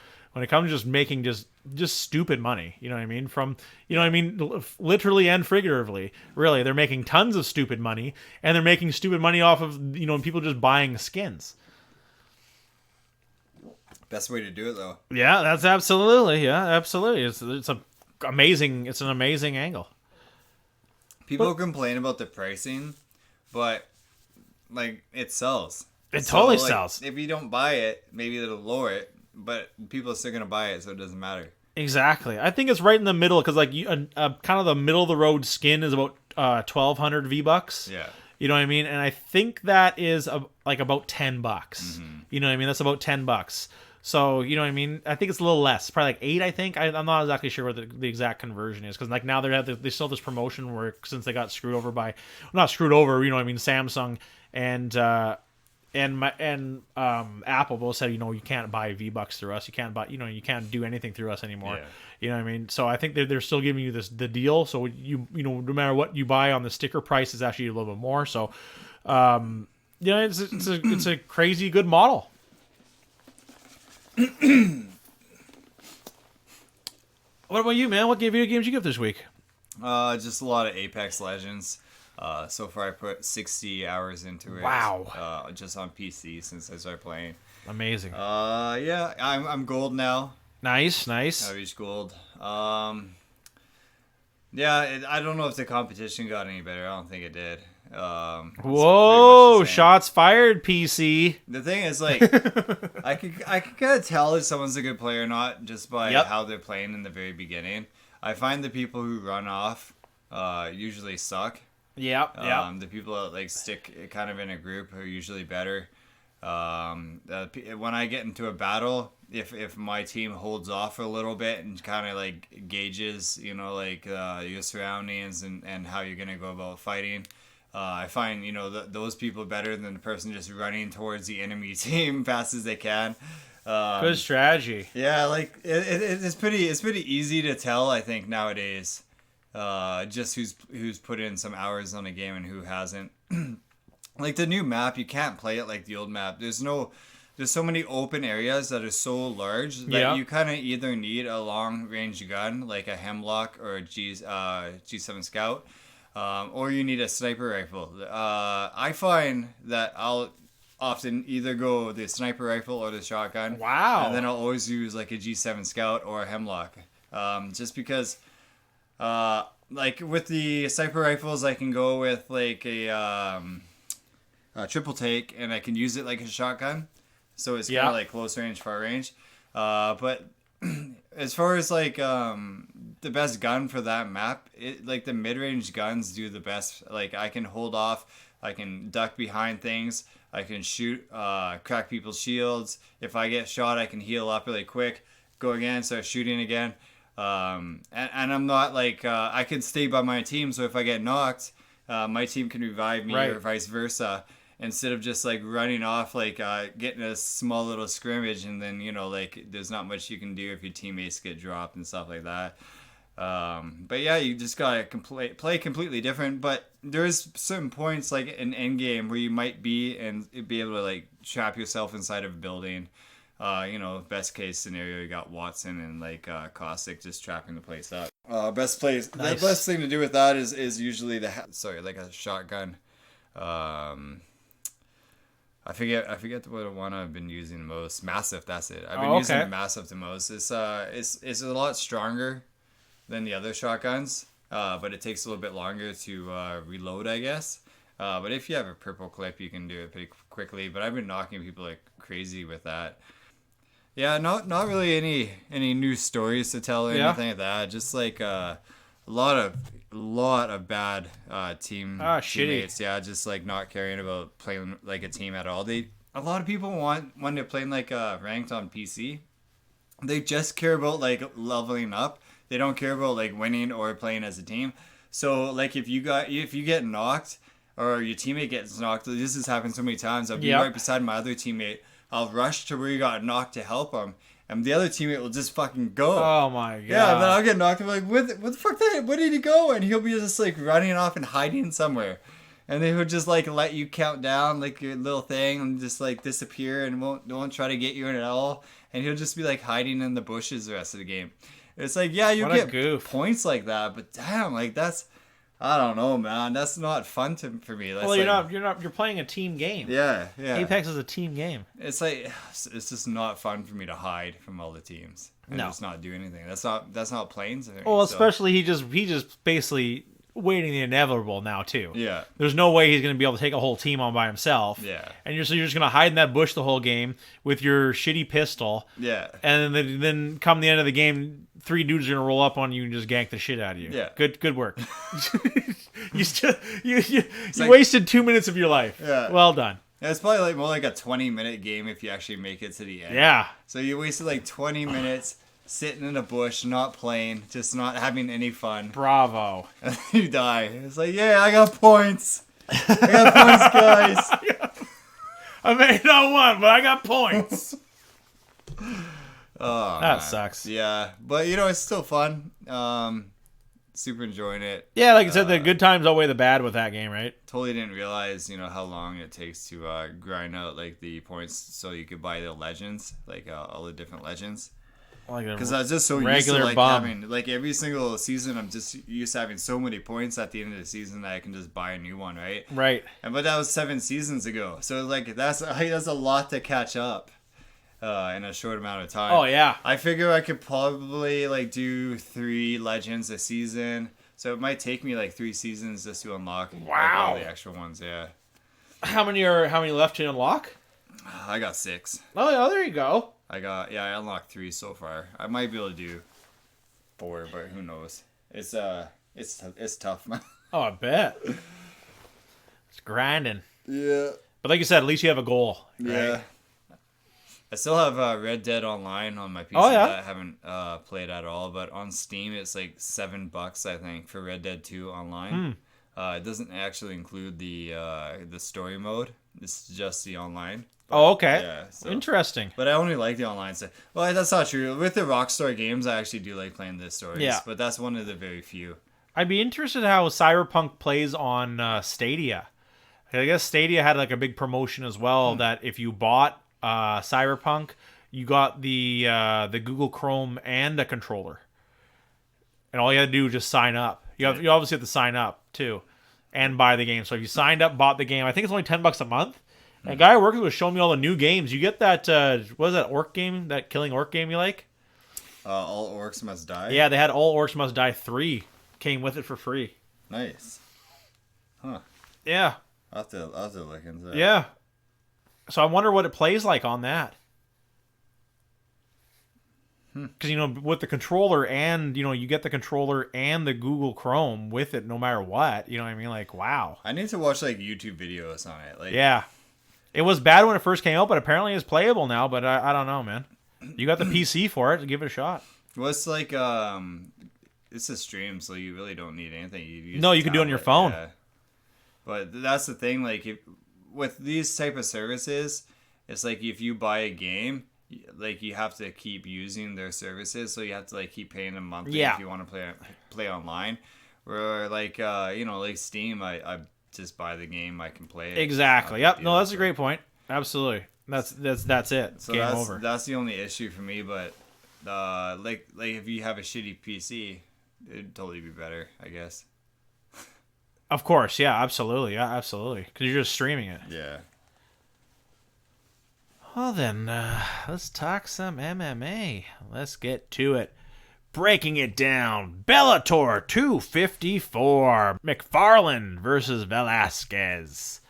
Speaker 1: just making just stupid money. You know what I mean? From literally and figuratively. Really, they're making tons of stupid money, and they're making stupid money off of people just buying skins.
Speaker 2: Best way to do it, though.
Speaker 1: Yeah, that's absolutely. It's an amazing angle.
Speaker 2: People complain about the pricing, but it sells.
Speaker 1: It totally sells.
Speaker 2: If you don't buy it, maybe it'll lower it, but people are still gonna buy it, so it doesn't matter.
Speaker 1: Exactly. I think it's right in the middle because kind of the middle of the road skin is about 1,200 V-bucks.
Speaker 2: Yeah.
Speaker 1: You know what I mean? And I think that is about $10. Mm-hmm. You know what I mean? That's about $10. So, you know what I mean? I think it's a little less, probably like 8. I think I'm not exactly sure what the exact conversion is, because like now they still have this promotion where, since they got screwed over by, not screwed over, you know what I mean, Samsung and Apple both said, you know, you can't buy V-Bucks through us, you can't buy, you know, you can't do anything through us anymore.
Speaker 2: Yeah.
Speaker 1: You know what I mean? So I think they're still giving you the deal. So you know, no matter what you buy on the sticker price is actually a little bit more. So, you know, it's a crazy good model. What about you, man? What video games you get this week?
Speaker 2: Just a lot of Apex Legends. So far I put 60 hours into it.
Speaker 1: Wow.
Speaker 2: Just on PC since I started playing.
Speaker 1: Amazing.
Speaker 2: Yeah, I'm gold now.
Speaker 1: Nice.
Speaker 2: I reached gold. Yeah, I don't know if the competition got any better. I don't think it did.
Speaker 1: Whoa! Shots fired, PC.
Speaker 2: The thing is, like, I could kind of tell if someone's a good player or not just by how they're playing in the very beginning. I find the people who run off usually suck.
Speaker 1: Yeah.
Speaker 2: The people that like stick kind of in a group are usually better. When I get into a battle, if my team holds off a little bit and kind of like gauges, you know, like your surroundings and how you're gonna go about fighting, I find, you know, those people better than the person just running towards the enemy team fast as they can.
Speaker 1: Good strategy.
Speaker 2: Yeah, like it's pretty easy to tell, I think, nowadays. Just who's put in some hours on a game and who hasn't. Like the new map, you can't play it like the old map. There's so many open areas that are so large that you kind of either need a long range gun like a Hemlock or a G7 Scout, or you need a sniper rifle. I find that I'll often either go the sniper rifle or the shotgun.
Speaker 1: Wow.
Speaker 2: And then I'll always use like a G7 Scout or a Hemlock, just because. Like with the sniper rifles, I can go with like a triple take, and I can use it like a shotgun, so it's kind of like close range, far range. But as far as like the best gun for that map, like the mid range guns do the best. Like I can hold off, I can duck behind things, I can shoot, crack people's shields. If I get shot, I can heal up really quick, go again, start shooting again. And I'm not like I can stay by my team, so if I get knocked, my team can revive me or vice versa, instead of just like running off, like getting a small little scrimmage, and then, you know, like there's not much you can do if your teammates get dropped and stuff like that. But yeah, you just gotta play completely different. But there's certain points like in endgame where you might be able to like trap yourself inside of a building. You know, best case scenario, you got Watson and like Caustic just trapping the place up. Best place. Nice. The best thing to do with that is usually like a shotgun. I forget what one I've been using the most. Massive, that's it. I've been using the Massive the most. It's a lot stronger than the other shotguns, but it takes a little bit longer to reload, I guess. But if you have a purple clip, you can do it pretty quickly. But I've been knocking people like crazy with that. Yeah, not really any new stories to tell or anything like that. Just like a lot of bad teammates. Yeah, just like not caring about playing like a team at all. A lot of people when they're playing like ranked on PC, they just care about like leveling up. They don't care about like winning or playing as a team. So like if you get knocked or your teammate gets knocked, this has happened so many times. I'll be right beside my other teammate. I'll rush to where you got knocked to help him, and the other teammate will just fucking go.
Speaker 1: Oh my god!
Speaker 2: Yeah, then I'll get knocked. I'm like, what the fuck? Where did he go? And he'll be just like running off and hiding somewhere, and they would just like let you count down like your little thing and just like disappear and won't try to get you in at all. And he'll just be like hiding in the bushes the rest of the game. It's like, yeah, you get points like that, but damn, like that's. I don't know, man. That's not fun for me. That's
Speaker 1: you're playing a team game.
Speaker 2: Yeah.
Speaker 1: Apex is a team game.
Speaker 2: It's like it's just not fun for me to hide from all the teams and just not do anything. That's not playing.
Speaker 1: Well, especially he just basically waiting the inevitable now too.
Speaker 2: Yeah.
Speaker 1: There's no way he's going to be able to take a whole team on by himself.
Speaker 2: Yeah.
Speaker 1: And you're just going to hide in that bush the whole game with your shitty pistol.
Speaker 2: Yeah.
Speaker 1: And then come the end of the game, 3 dudes are going to roll up on you and just gank the shit out of you.
Speaker 2: Yeah.
Speaker 1: Good work. You wasted 2 minutes of your life.
Speaker 2: Yeah.
Speaker 1: Well done.
Speaker 2: Yeah, it's probably like more like a 20-minute game if you actually make it to the end.
Speaker 1: Yeah.
Speaker 2: So you wasted like 20 minutes sitting in a bush, not playing, just not having any fun.
Speaker 1: Bravo.
Speaker 2: And then you die. It's like, yeah, I got points. I got points, guys.
Speaker 1: I may not won, but I got points.
Speaker 2: Oh,
Speaker 1: that
Speaker 2: man.
Speaker 1: sucks.
Speaker 2: Yeah, but you know, it's still fun. Super enjoying it.
Speaker 1: Yeah, like I said, the good times outweigh the bad with that game, right?
Speaker 2: Totally didn't realize, you know, how long it takes to grind out like the points so you could buy the legends, like all the different legends. Because I was just so used to like having like every single season, I'm just used to having so many points at the end of the season that I can just buy a new one, right?
Speaker 1: Right.
Speaker 2: But that was 7 seasons ago, so like that's a lot to catch up in a short amount of time.
Speaker 1: Oh yeah.
Speaker 2: I figure I could probably like do 3 legends a season, so it might take me like 3 seasons just to unlock like, all the extra ones. Yeah.
Speaker 1: How many left to unlock?
Speaker 2: I got 6.
Speaker 1: Oh yeah, there you go.
Speaker 2: I unlocked 3 so far. I might be able to do 4, but who knows? It's tough, man.
Speaker 1: Oh, I bet. It's grinding.
Speaker 2: Yeah.
Speaker 1: But like you said, at least you have a goal. Right?
Speaker 2: Yeah. I still have Red Dead Online on my PC
Speaker 1: that
Speaker 2: I haven't played at all, but on Steam it's like $7 I think for Red Dead 2 online. It doesn't actually include the story mode. It's just the online.
Speaker 1: Oh, okay.
Speaker 2: Yeah, so.
Speaker 1: Interesting.
Speaker 2: But I only like the online stuff. Well, that's not true. With the Rockstar games, I actually do like playing the stories.
Speaker 1: Yeah.
Speaker 2: But that's one of the very few.
Speaker 1: I'd be interested how Cyberpunk plays on Stadia. I guess Stadia had like a big promotion as well that if you bought Cyberpunk, you got the Google Chrome and a controller. And all you had to do was just sign up. You obviously have to sign up too and buy the game. So if you signed up, bought the game, I think it's only $10 a month. And a guy I worked with was showing me all the new games. You get that, what is that orc game? That killing orc game you like?
Speaker 2: All Orcs Must Die?
Speaker 1: Yeah, they had All Orcs Must Die 3. Came with it for free.
Speaker 2: Nice. Huh.
Speaker 1: Yeah.
Speaker 2: I'll have to look into that.
Speaker 1: Yeah. So I wonder what it plays like on that. Because, you know, with the controller and, you know, you get the controller and the Google Chrome with it no matter what. You know what I mean? Like, wow.
Speaker 2: I need to watch, like, YouTube videos on it. Like,
Speaker 1: yeah. It was bad when it first came out, but apparently it's playable now. But I don't know, man. You got the PC for it. Give it a shot.
Speaker 2: Well, it's like, it's a stream, so you really don't need anything.
Speaker 1: You can do it on your phone.
Speaker 2: Yeah. But that's the thing, like, with these type of services, it's like if you buy a game, like, you have to keep using their services, so you have to, like, keep paying them monthly if you want to play online. Where, like, you know, like Steam, I just buy the game, I can play it.
Speaker 1: Exactly. Yep. No, that's a great point. Absolutely. That's it.
Speaker 2: So
Speaker 1: Game over.
Speaker 2: That's the only issue for me. But like if you have a shitty PC, it'd totally be better, I guess.
Speaker 1: Of course. Yeah. Absolutely. Yeah. Absolutely. Because you're just streaming it.
Speaker 2: Yeah.
Speaker 1: Well then, let's talk some MMA. Let's get to it. Breaking it down, Bellator 254, Macfarlane versus Velasquez.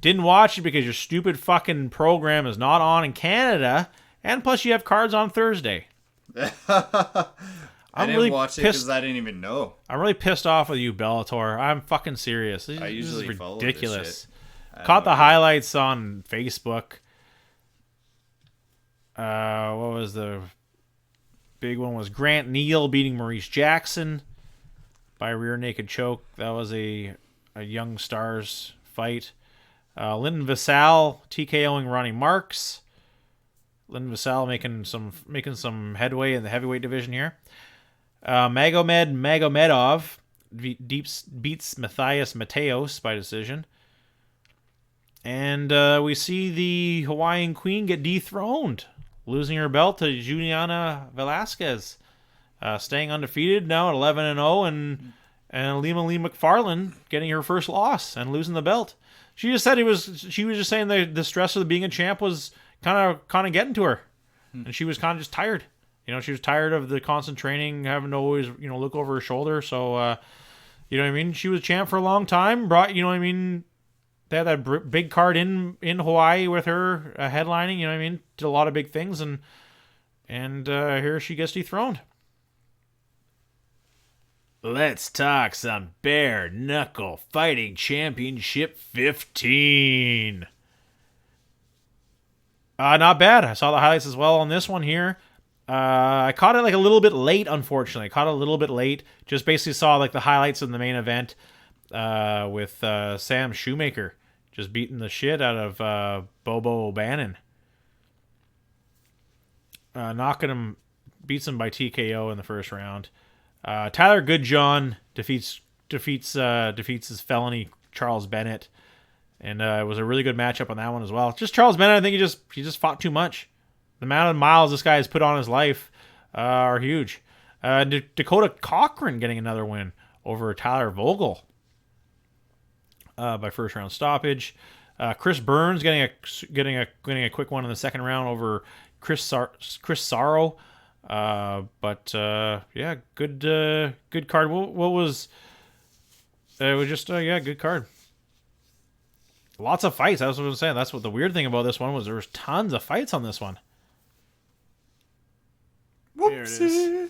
Speaker 1: Didn't watch it because your stupid fucking program is not on in Canada, and plus you have cards on Thursday.
Speaker 2: I didn't watch it because I didn't even know.
Speaker 1: I'm really pissed off with you, Bellator. I'm fucking serious. This
Speaker 2: usually
Speaker 1: is
Speaker 2: follow
Speaker 1: ridiculous.
Speaker 2: this shit.
Speaker 1: Caught the highlights on Facebook. What was the big one? Was Grant Neal beating Maurice Jackson by rear naked choke. That was a Young Stars fight. Lyndon Vassal TKOing Ronnie Marks. Lyndon Vassal making some headway in the heavyweight division here. Magomedov beats Matthias Mateos by decision. And we see the Hawaiian Queen get dethroned, losing her belt to Juliana Velasquez. Staying undefeated now at 11-0, and Lima Lee Macfarlane getting her first loss and losing the belt. She just said she was just saying the stress of being a champ was kind of getting to her, and she was kind of just tired. You know, she was tired of the constant training, having to always look over her shoulder. So, you know what I mean. She was champ for a long time. Brought they had that big card in Hawaii with her headlining. You know what I mean. Did a lot of big things, and here she gets dethroned. Let's talk some bare knuckle fighting championship 15. Not bad. I saw the highlights as well on this one here. I caught it like a little bit late, unfortunately. I caught it a little bit late. Just basically saw like the highlights in the main event with Sam Shoemaker just beating the shit out of Bobo O'Bannon. Beats him by TKO in the first round. Tyler Goodjohn defeats his felony Charles Bennett, and it was a really good matchup on that one as well. Just Charles Bennett, I think he just fought too much. The amount of miles this guy has put on his life are huge. Dakota Cochran getting another win over Tyler Vogel by first round stoppage. Chris Burns getting a quick one in the second round over Chris Sarro. Yeah, good card. What was it? Was just good card. Lots of fights. That's what I was saying. That's what the weird thing about this one was. There was tons of fights on this one. Here it is.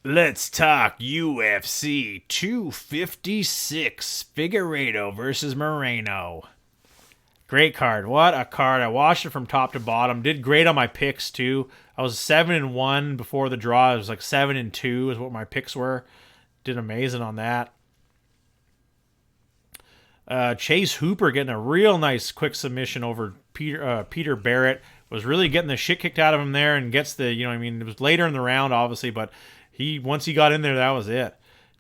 Speaker 1: Let's talk UFC 256. Figueiredo versus Moreno. Great card. What a card. I watched it from top to bottom. Did great on my picks too. I was 7-1 before the draw. It was like 7-2 is what my picks were. Did amazing on that. Chase Hooper getting a real nice quick submission over Peter Barrett. Was really getting the shit kicked out of him there, and gets the, it was later in the round obviously, but once he got in there, that was it.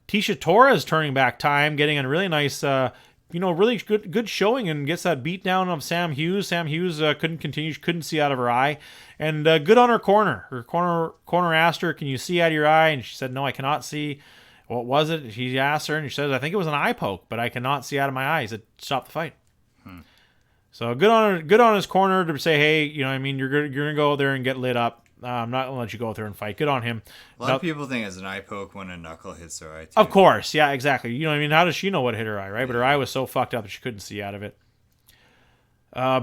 Speaker 1: Tisha Torres turning back time, getting a really nice really good showing, and gets that beat down of Sam Hughes. Sam Hughes couldn't see out of her eye, and good on her corner. Her corner asked her, "Can you see out of your eye?" And she said, "No, I cannot see." What was it? He asked her, and she said, "I think it was an eye poke, but I cannot see out of my eye." He said, "Stop the fight." So good on his corner to say, "Hey, you're gonna go there and get lit up. I'm not gonna let you go out there and fight." Good on him.
Speaker 2: A lot of people think it's an eye poke when a knuckle hits their eye too.
Speaker 1: Of course, yeah, exactly. How does she know what hit her eye, right? But her eye was so fucked up that she couldn't see out of it.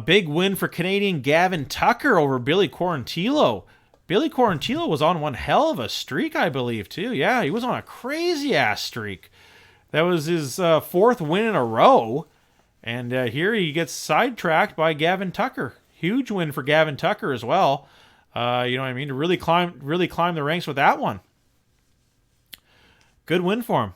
Speaker 1: Big win for Canadian Gavin Tucker over Billy Quarantillo. Billy Quarantillo was on one hell of a streak, I believe, too. Yeah, he was on a crazy-ass streak. That was his fourth win in a row. And here he gets sidetracked by Gavin Tucker. Huge win for Gavin Tucker as well. To really climb the ranks with that one. Good win for him.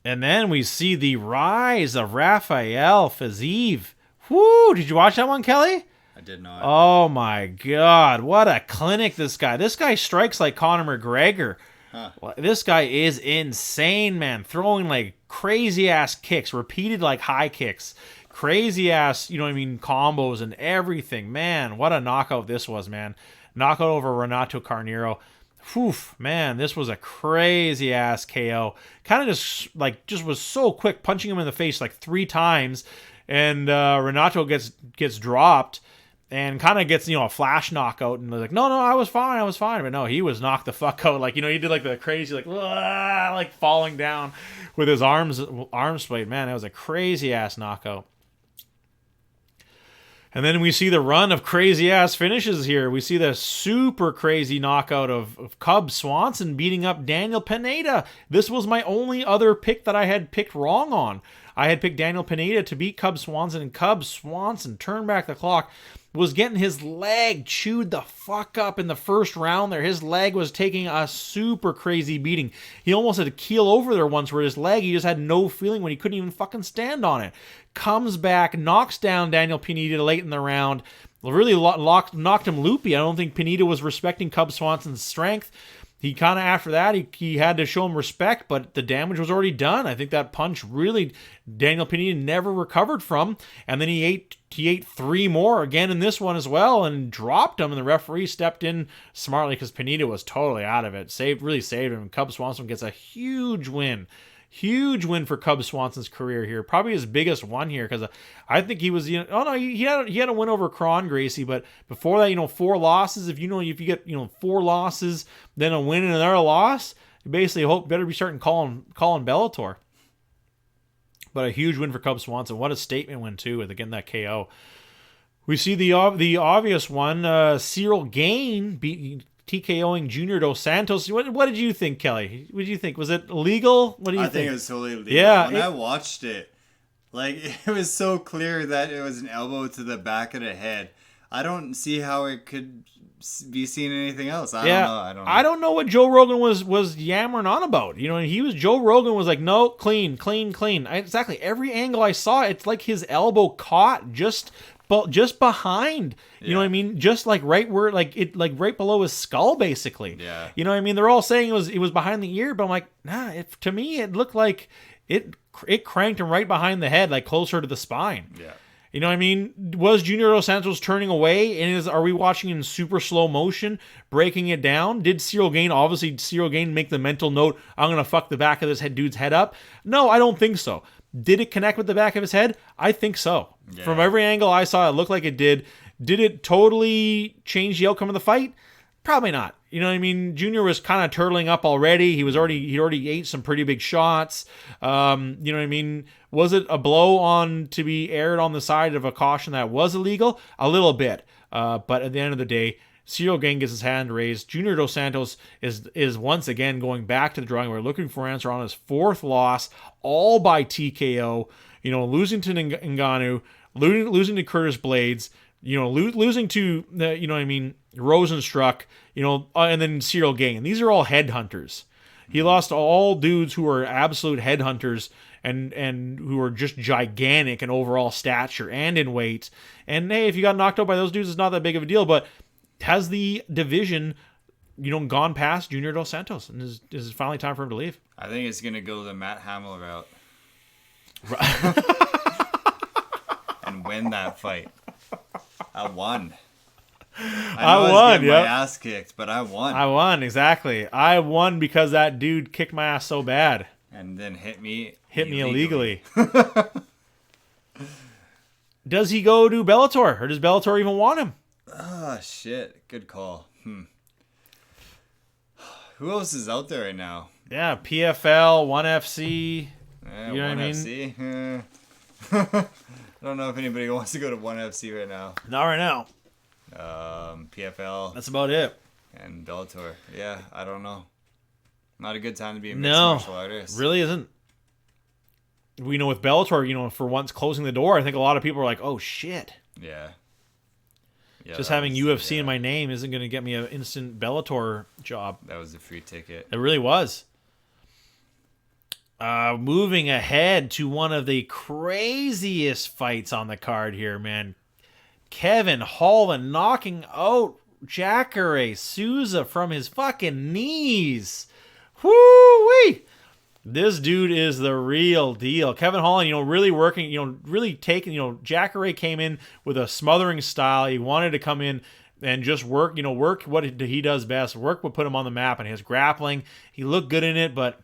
Speaker 1: And then we see the rise of Rafael Fiziev. Whoo! Did you watch that one, Kelly?
Speaker 2: I did not.
Speaker 1: Oh my God! What a clinic this guy! This guy strikes like Conor McGregor. Huh. This guy is insane, man. Throwing like crazy ass kicks, repeated like high kicks. Crazy ass, combos and everything. Man, what a knockout this was, man. Knockout over Renato Carneiro. Whew, man, this was a crazy ass KO. Kind of just was so quick, punching him in the face like 3 times, and Renato gets dropped and kind of gets a flash knockout, and was like, no, I was fine. But no, he was knocked the fuck out. Like, he did like the crazy like falling down with his arms splayed. Man, that was a crazy ass knockout. And then we see the run of crazy-ass finishes here. We see the super crazy knockout of Cub Swanson beating up Daniel Pineda. This was my only other pick that I had picked wrong on. I had picked Daniel Pineda to beat Cub Swanson, and Cub Swanson turned back the clock, was getting his leg chewed the fuck up in the first round there. His leg was taking a super crazy beating. He almost had to keel over there once where his leg, he just had no feeling when he couldn't even fucking stand on it. Comes back, knocks down Daniel Pineda late in the round, really knocked him loopy. I don't think Pineda was respecting Cub Swanson's strength. He kind of, after that, he had to show him respect, but the damage was already done. I think that punch really, Daniel Pineda never recovered from, and then he ate 3 more again in this one as well, and dropped him, and the referee stepped in smartly because Pineda was totally out of it. Really saved him. Cub Swanson gets a huge win. Huge win for Cub Swanson's career here. Probably his biggest one here, because I think he was, he had a win over Kron Gracie, but before that, 4 losses. If you get 4 losses, then a win and another loss, you basically better be starting calling Bellator. But a huge win for Cub Swanson. What a statement win too, with getting that KO. We see the obvious one, Cyril Gain TKOing Junior Dos Santos. What did you think, Kelly? What did you think? Was it illegal? What do you think?
Speaker 2: I think it was totally illegal.
Speaker 1: Yeah,
Speaker 2: when I watched it, it was so clear that it was an elbow to the back of the head. I don't see how it could be seen anything else. I don't know.
Speaker 1: I don't know what Joe Rogan was yammering on about. You know, Joe Rogan was like, no, clean. Exactly. Every angle I saw, it's like his elbow caught just behind. You know what I mean? Just like right where, like right below his skull, basically.
Speaker 2: Yeah.
Speaker 1: You know what I mean? They're all saying it was behind the ear, but I'm like, nah. To me, it looked like it cranked him right behind the head, like closer to the spine.
Speaker 2: Yeah.
Speaker 1: You know what I mean? Was Junior Dos Santos turning away? And are we watching in super slow motion, breaking it down? Did Cyril Gain make the mental note, I'm going to fuck the back of this dude's head up? No, I don't think so. Did it connect with the back of his head? I think so. Yeah. From every angle I saw, it looked like it did. Did it totally change the outcome of the fight? Probably not. You know what I mean? Junior was kind of turtling up already. He already ate some pretty big shots. You know what I mean? Was it a blow on to be aired on the side of a caution that was illegal? A little bit. But at the end of the day, Cyril Gain gets his hand raised. Junior Dos Santos is once again going back to the drawing board, looking for an answer on his fourth loss, all by TKO. You know, losing to Ngannou, losing to Curtis Blades. You know, losing to you know what I mean, Rosenstruck, you know, and then Cyril Gain. These are all headhunters. He lost to all dudes who are absolute headhunters and who are just gigantic in overall stature and in weight. And hey, if you got knocked out by those dudes, it's not that big of a deal. But has the division, you know, gone past Junior Dos Santos, and is it finally time for him to leave?
Speaker 2: I think it's gonna go the Matt Hamill route, and win that fight. I won. I won. Yeah, my ass kicked, but I won.
Speaker 1: I won, exactly. I won because that dude kicked my ass so bad,
Speaker 2: and then hit me
Speaker 1: illegally. Does he go to Bellator, or does Bellator even want him?
Speaker 2: Oh shit! Good call. Who else is out there right now?
Speaker 1: Yeah, PFL, ONE FC.
Speaker 2: Yeah, you know what I mean? I don't know if anybody wants to go to ONE FC right now.
Speaker 1: Not right now.
Speaker 2: PFL.
Speaker 1: That's about it.
Speaker 2: And Bellator. Yeah, I don't know. Not a good time to be a mixed martial artist.
Speaker 1: Really isn't. We know with Bellator, you know, for once closing the door, I think a lot of people are like, oh shit.
Speaker 2: Yeah.
Speaker 1: Just having UFC in my name isn't going to get me an instant Bellator job.
Speaker 2: That was a free ticket.
Speaker 1: It really was. Moving ahead to one of the craziest fights on the card here, man. Kevin Holland knocking out Jacare Souza from his fucking knees. Woo-wee! This dude is the real deal. Kevin Holland, you know, really working, you know, really taking, you know, Jacare came in with a smothering style. He wanted to come in and just work what he does best. Work would put him on the map, and his grappling, he looked good in it, but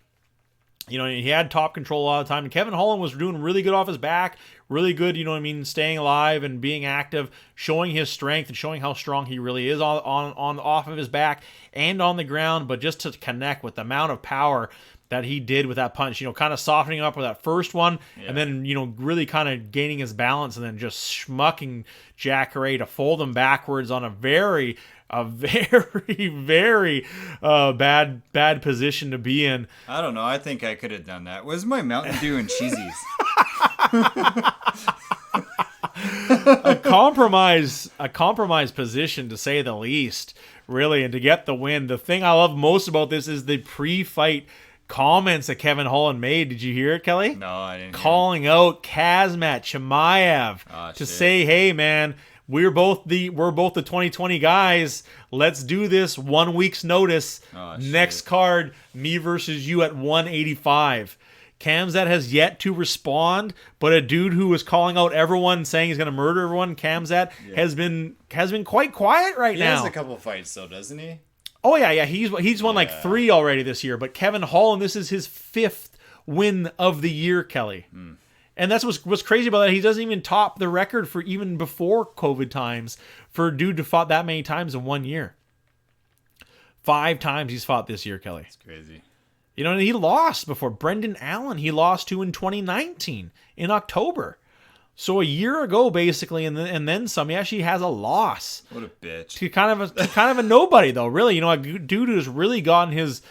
Speaker 1: you know, he had top control all the time. And Kevin Holland was doing really good off his back, really good, you know what I mean, staying alive and being active, showing his strength and showing how strong he really is on off of his back and on the ground. But just to connect with the amount of power that he did with that punch, you know, kind of softening up with that first one, and then, you know, really kind of gaining his balance and then just schmucking Jacare to fold him backwards on a very bad position to be in.
Speaker 2: I don't know. I think I could have done that. Where's my Mountain Dew and cheesies?
Speaker 1: a compromise position, to say the least, really, and to get the win. The thing I love most about this is the pre-fight comments that Kevin Holland made. Did you hear it, Kelly?
Speaker 2: No, I didn't.
Speaker 1: Calling out Kazmat Chimaev to say, hey man, we're both the 2020 guys. Let's do this. 1 week's notice. Next card, me versus you at 185. Khamzat has yet to respond, but a dude who was calling out everyone, saying he's going to murder everyone, Khamzat, has been quite quiet now.
Speaker 2: He has a couple fights though, doesn't he?
Speaker 1: Oh yeah. He's won like 3 already this year. But Kevin Holland, this is his 5th win of the year, Kelly. And that's what's crazy about that. He doesn't even top the record for even before COVID times for a dude to fought that many times in 1 year. 5 times he's fought this year, Kelly.
Speaker 2: It's crazy.
Speaker 1: You know, and he lost before. Brendan Allen, he lost to in 2019 in October. So a year ago, basically, and then some. He actually has a loss.
Speaker 2: What a bitch.
Speaker 1: To kind of a nobody, though. Really, you know, a dude who's really gotten his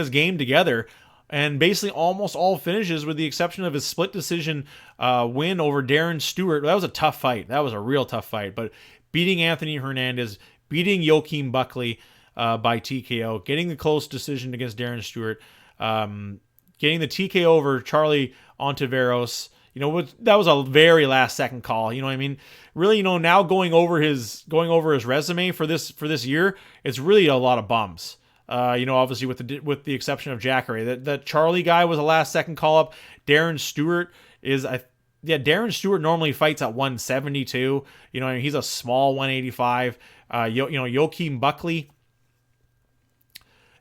Speaker 1: game together. And basically almost all finishes, with the exception of his split decision win over Darren Stewart. That was a tough fight. That was a real tough fight. But beating Anthony Hernandez, beating Joaquin Buckley by TKO, getting the close decision against Darren Stewart, getting the TKO over Charlie Ontiveros. That was a very last second call. You know what I mean? Really, now going over his resume for this year, it's really a lot of bums. Obviously with the exception of Jacare, that Charlie guy was a last second call up. Darren Stewart Darren Stewart normally fights at 172. He's a small 185. Joaquin Buckley,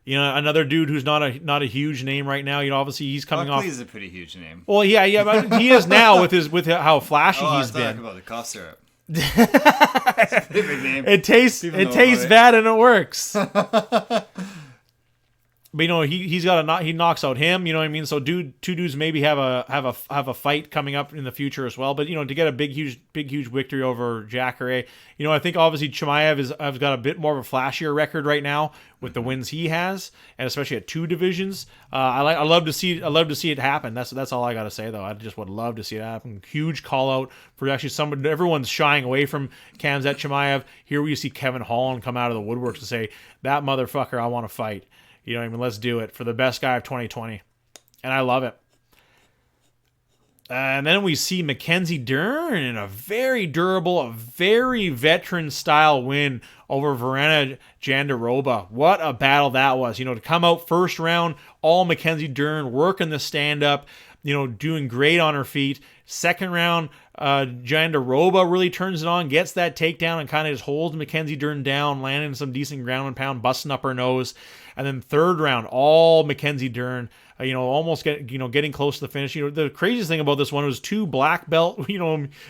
Speaker 1: another dude who's not a huge name right now. Obviously he's coming off.
Speaker 2: Buckley's a pretty huge name.
Speaker 1: Well, yeah, but he is now with how flashy he's been.
Speaker 2: About the cough syrup.
Speaker 1: Big name. It tastes bad and it works. But he knocks out him. You know what I mean? So two dudes maybe have a fight coming up in the future as well. But to get a big huge victory over Jacare, I think obviously Chimaev has got a bit more of a flashier record right now with the wins he has, and especially at 2 divisions. I love to see it happen. That's all I got to say though. I just would love to see it happen. Huge call out for actually someone. Everyone's shying away from Khamzat Chimaev. Here we see Kevin Holland come out of the woodworks and say, "That motherfucker, I want to fight." Let's do it for the best guy of 2020. And I love it. And then we see Mackenzie Dern in a very durable, a very veteran-style win over Verena Jandiroba. What a battle that was. To come out first round, all Mackenzie Dern working the stand-up, doing great on her feet. Second round, Jandiroba really turns it on, gets that takedown, and kind of just holds Mackenzie Dern down, landing some decent ground and pound, busting up her nose. And then third round, all Mackenzie Dern, almost getting close to the finish. The craziest thing about this one was 2 black belt,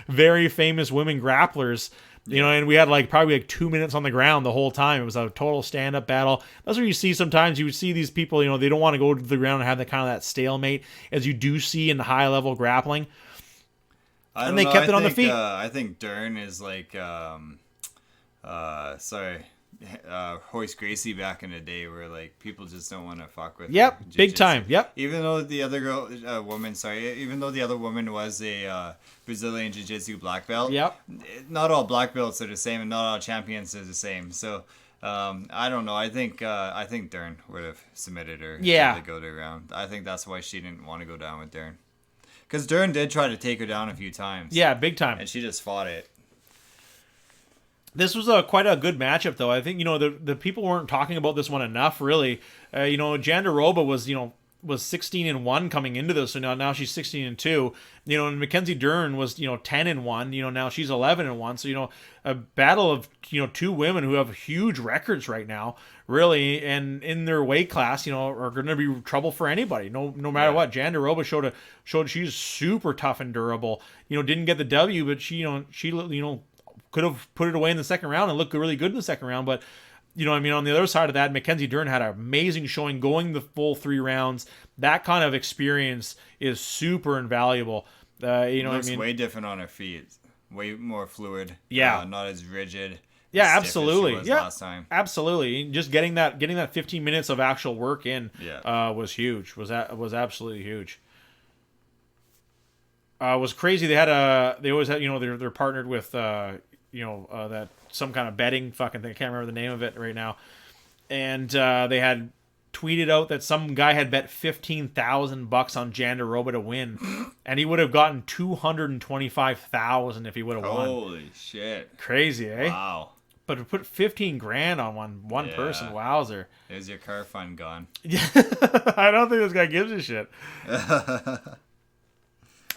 Speaker 1: very famous women grapplers. And we had probably 2 minutes on the ground the whole time. It was a total stand-up battle. That's what you see sometimes. You would see these people, they don't want to go to the ground and have that stalemate as you do see in the high-level grappling. And they kept it on the feet.
Speaker 2: I think Dern is Hoist Gracie back in the day, where people just don't want to fuck with.
Speaker 1: Yep, big time. Yep.
Speaker 2: Even though the other even though the other woman was a Brazilian Jiu-Jitsu black belt.
Speaker 1: Yep.
Speaker 2: Not all black belts are the same, and not all champions are the same. So I don't know. I think Dern would have submitted her.
Speaker 1: Yeah.
Speaker 2: To go to round. I think that's why she didn't want to go down with Dern. Because Dern did try to take her down a few times.
Speaker 1: Yeah, big time.
Speaker 2: And she just fought it.
Speaker 1: This was quite a good matchup, though. I think, the people weren't talking about this one enough, really. Jandiroba was 16-1 coming into this, so now she's 16-2. And Mackenzie Dern was 10-1. Now she's 11-1. So a battle of 2 women who have huge records right now, really, and in their weight class, are going to be trouble for anybody. No matter what. Jandiroba showed she's super tough and durable. Didn't get the W, but she could have put it away in the second round and looked really good in the second round, but. On the other side of that, Mackenzie Dern had an amazing showing going the full 3 rounds. That kind of experience is super invaluable.
Speaker 2: Looks way different on her feet. Way more fluid.
Speaker 1: Yeah.
Speaker 2: Not as rigid.
Speaker 1: Yeah, absolutely.
Speaker 2: As last time.
Speaker 1: Absolutely. Just getting that 15 minutes of actual work in was huge. Was absolutely huge. Was crazy. They always had, they're partnered with that some kind of betting fucking thing. I can't remember the name of it right now. And they had tweeted out that some guy had bet $15,000 on Jandiroba to win, and he would have gotten $225,000 if he would have won. Holy
Speaker 2: shit!
Speaker 1: Crazy, eh?
Speaker 2: Wow.
Speaker 1: But to put $15,000 on one person, wowzer!
Speaker 2: There's your car fund gone.
Speaker 1: I don't think this guy gives a shit.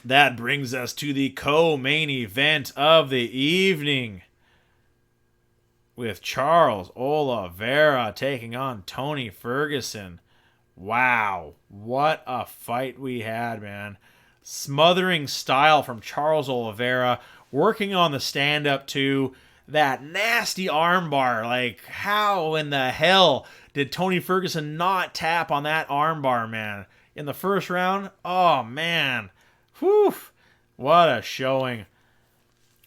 Speaker 1: That brings us to the co-main event of the evening, with Charles Oliveira taking on Tony Ferguson. Wow, what a fight we had, man. Smothering style from Charles Oliveira, working on the stand-up too. That nasty armbar, how in the hell did Tony Ferguson not tap on that armbar, man? In the first round? Oh, man. Whew. What a showing.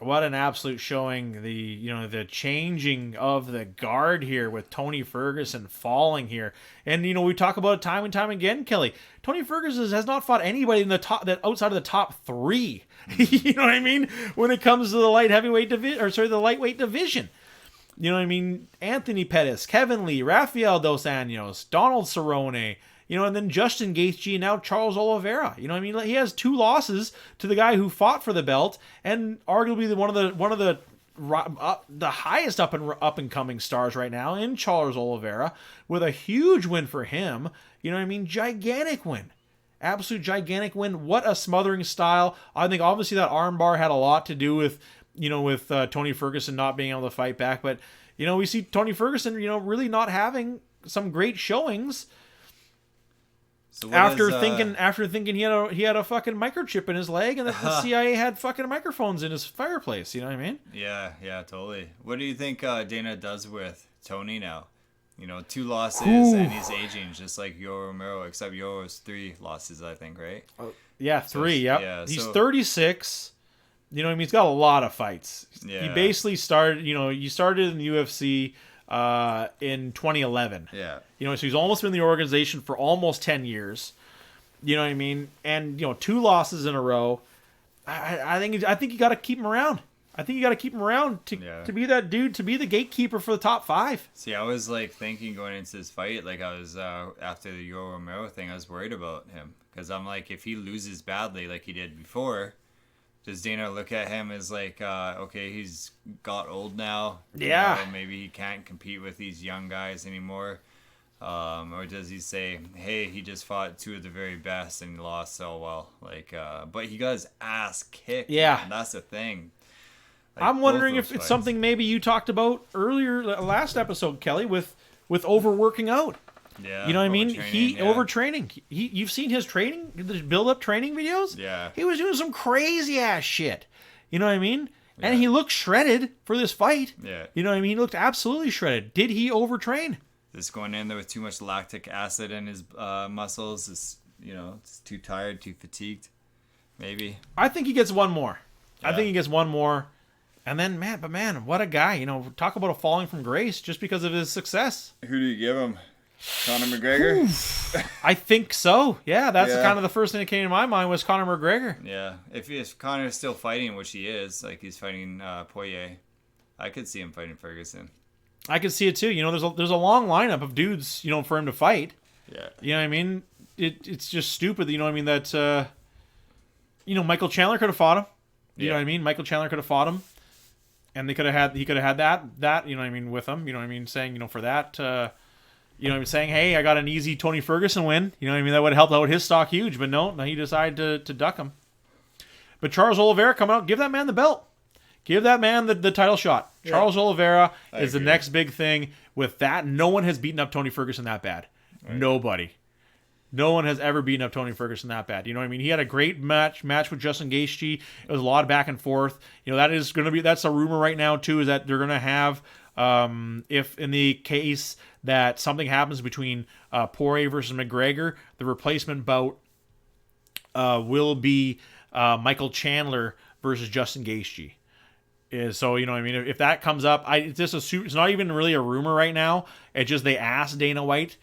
Speaker 1: What an absolute showing. The changing of the guard here with Tony Ferguson falling here. And we talk about it time and time again, Kelly. Tony Ferguson has not fought anybody in the top that outside of the top 3. You know what I mean? When it comes to the lightweight division. You know what I mean? Anthony Pettis, Kevin Lee, Rafael Dos Anjos, Donald Cerrone, and then Justin Gaethje, and now Charles Oliveira. You know what I mean? He has 2 losses to the guy who fought for the belt, and arguably one of the highest up and coming stars right now in Charles Oliveira, with a huge win for him. You know what I mean? Gigantic win. Absolute gigantic win. What a smothering style. I think obviously that armbar had a lot to do with Tony Ferguson not being able to fight back. But, we see Tony Ferguson, really not having some great showings. So after thinking he had a fucking microchip in his leg and that the CIA had fucking microphones in his fireplace. You know what I mean?
Speaker 2: Yeah, totally. What do you think Dana does with Tony now? 2 losses and he's aging just like Yoel Romero, except Yoel's 3 losses, I think, right?
Speaker 1: Yeah, 3. Yep. Yeah, he's 36. You know what I mean? He's got a lot of fights. Yeah. He basically started. He started in the UFC in 2011.
Speaker 2: Yeah.
Speaker 1: So he's almost been in the organization for almost 10 years. You know what I mean? And 2 losses in a row. I think you got to keep him around. I think you got to keep him around to be that dude, to be the gatekeeper for the top 5.
Speaker 2: See, I was thinking going into this fight, I was after the Yoel Romero thing, I was worried about him because I'm like, if he loses badly like he did before, does Dana look at him as okay, he's got old now?
Speaker 1: Yeah.
Speaker 2: Maybe he can't compete with these young guys anymore. Or does he say, hey, he just fought 2 of the very best and he lost so well? But he got his ass kicked.
Speaker 1: Yeah.
Speaker 2: Man. That's the thing.
Speaker 1: I'm wondering if it's something maybe you talked about earlier, last episode, Kelly, with overworking out.
Speaker 2: Yeah.
Speaker 1: You know what I mean? Overtraining. You've seen his training, the build-up training videos?
Speaker 2: Yeah.
Speaker 1: He was doing some crazy-ass shit. You know what I mean? Yeah. And he looked shredded for this fight.
Speaker 2: Yeah.
Speaker 1: You know what I mean? He looked absolutely shredded. Did he overtrain?
Speaker 2: Just going in there with too much lactic acid in his muscles. It's too tired, too fatigued. Maybe.
Speaker 1: I think he gets one more. And then, man, what a guy. Talk about a falling from grace just because of his success.
Speaker 2: Who do you give him? Conor McGregor?
Speaker 1: I think so. Yeah, that's kind of the first thing that came to my mind was Conor McGregor.
Speaker 2: Yeah. If Conor's still fighting, which he is, he's fighting Poirier, I could see him fighting Ferguson.
Speaker 1: I could see it too. There's a long lineup of dudes, for him to fight.
Speaker 2: Yeah.
Speaker 1: You know what I mean? It's just stupid, that Michael Chandler could have fought him. You know what I mean? Michael Chandler could have fought him. And he could have had that, with him, saying, for that, saying, hey, I got an easy Tony Ferguson win. That would help out his stock huge. But no, he decided to duck him. But Charles Oliveira coming out, give that man the belt. Give that man the title shot. Yeah. Charles Oliveira is the next big thing. With that, no one has beaten up Tony Ferguson that bad. Right. Nobody. No one has ever beaten up Tony Ferguson that bad. You know what I mean? He had a great match with Justin Gaethje. It was a lot of back and forth. That's a rumor right now too, is that they're going to have, if in the case that something happens between Poirier versus McGregor, the replacement bout will be Michael Chandler versus Justin Gaethje. So, if that comes up, it's not even really a rumor right now. It's just they asked Dana White,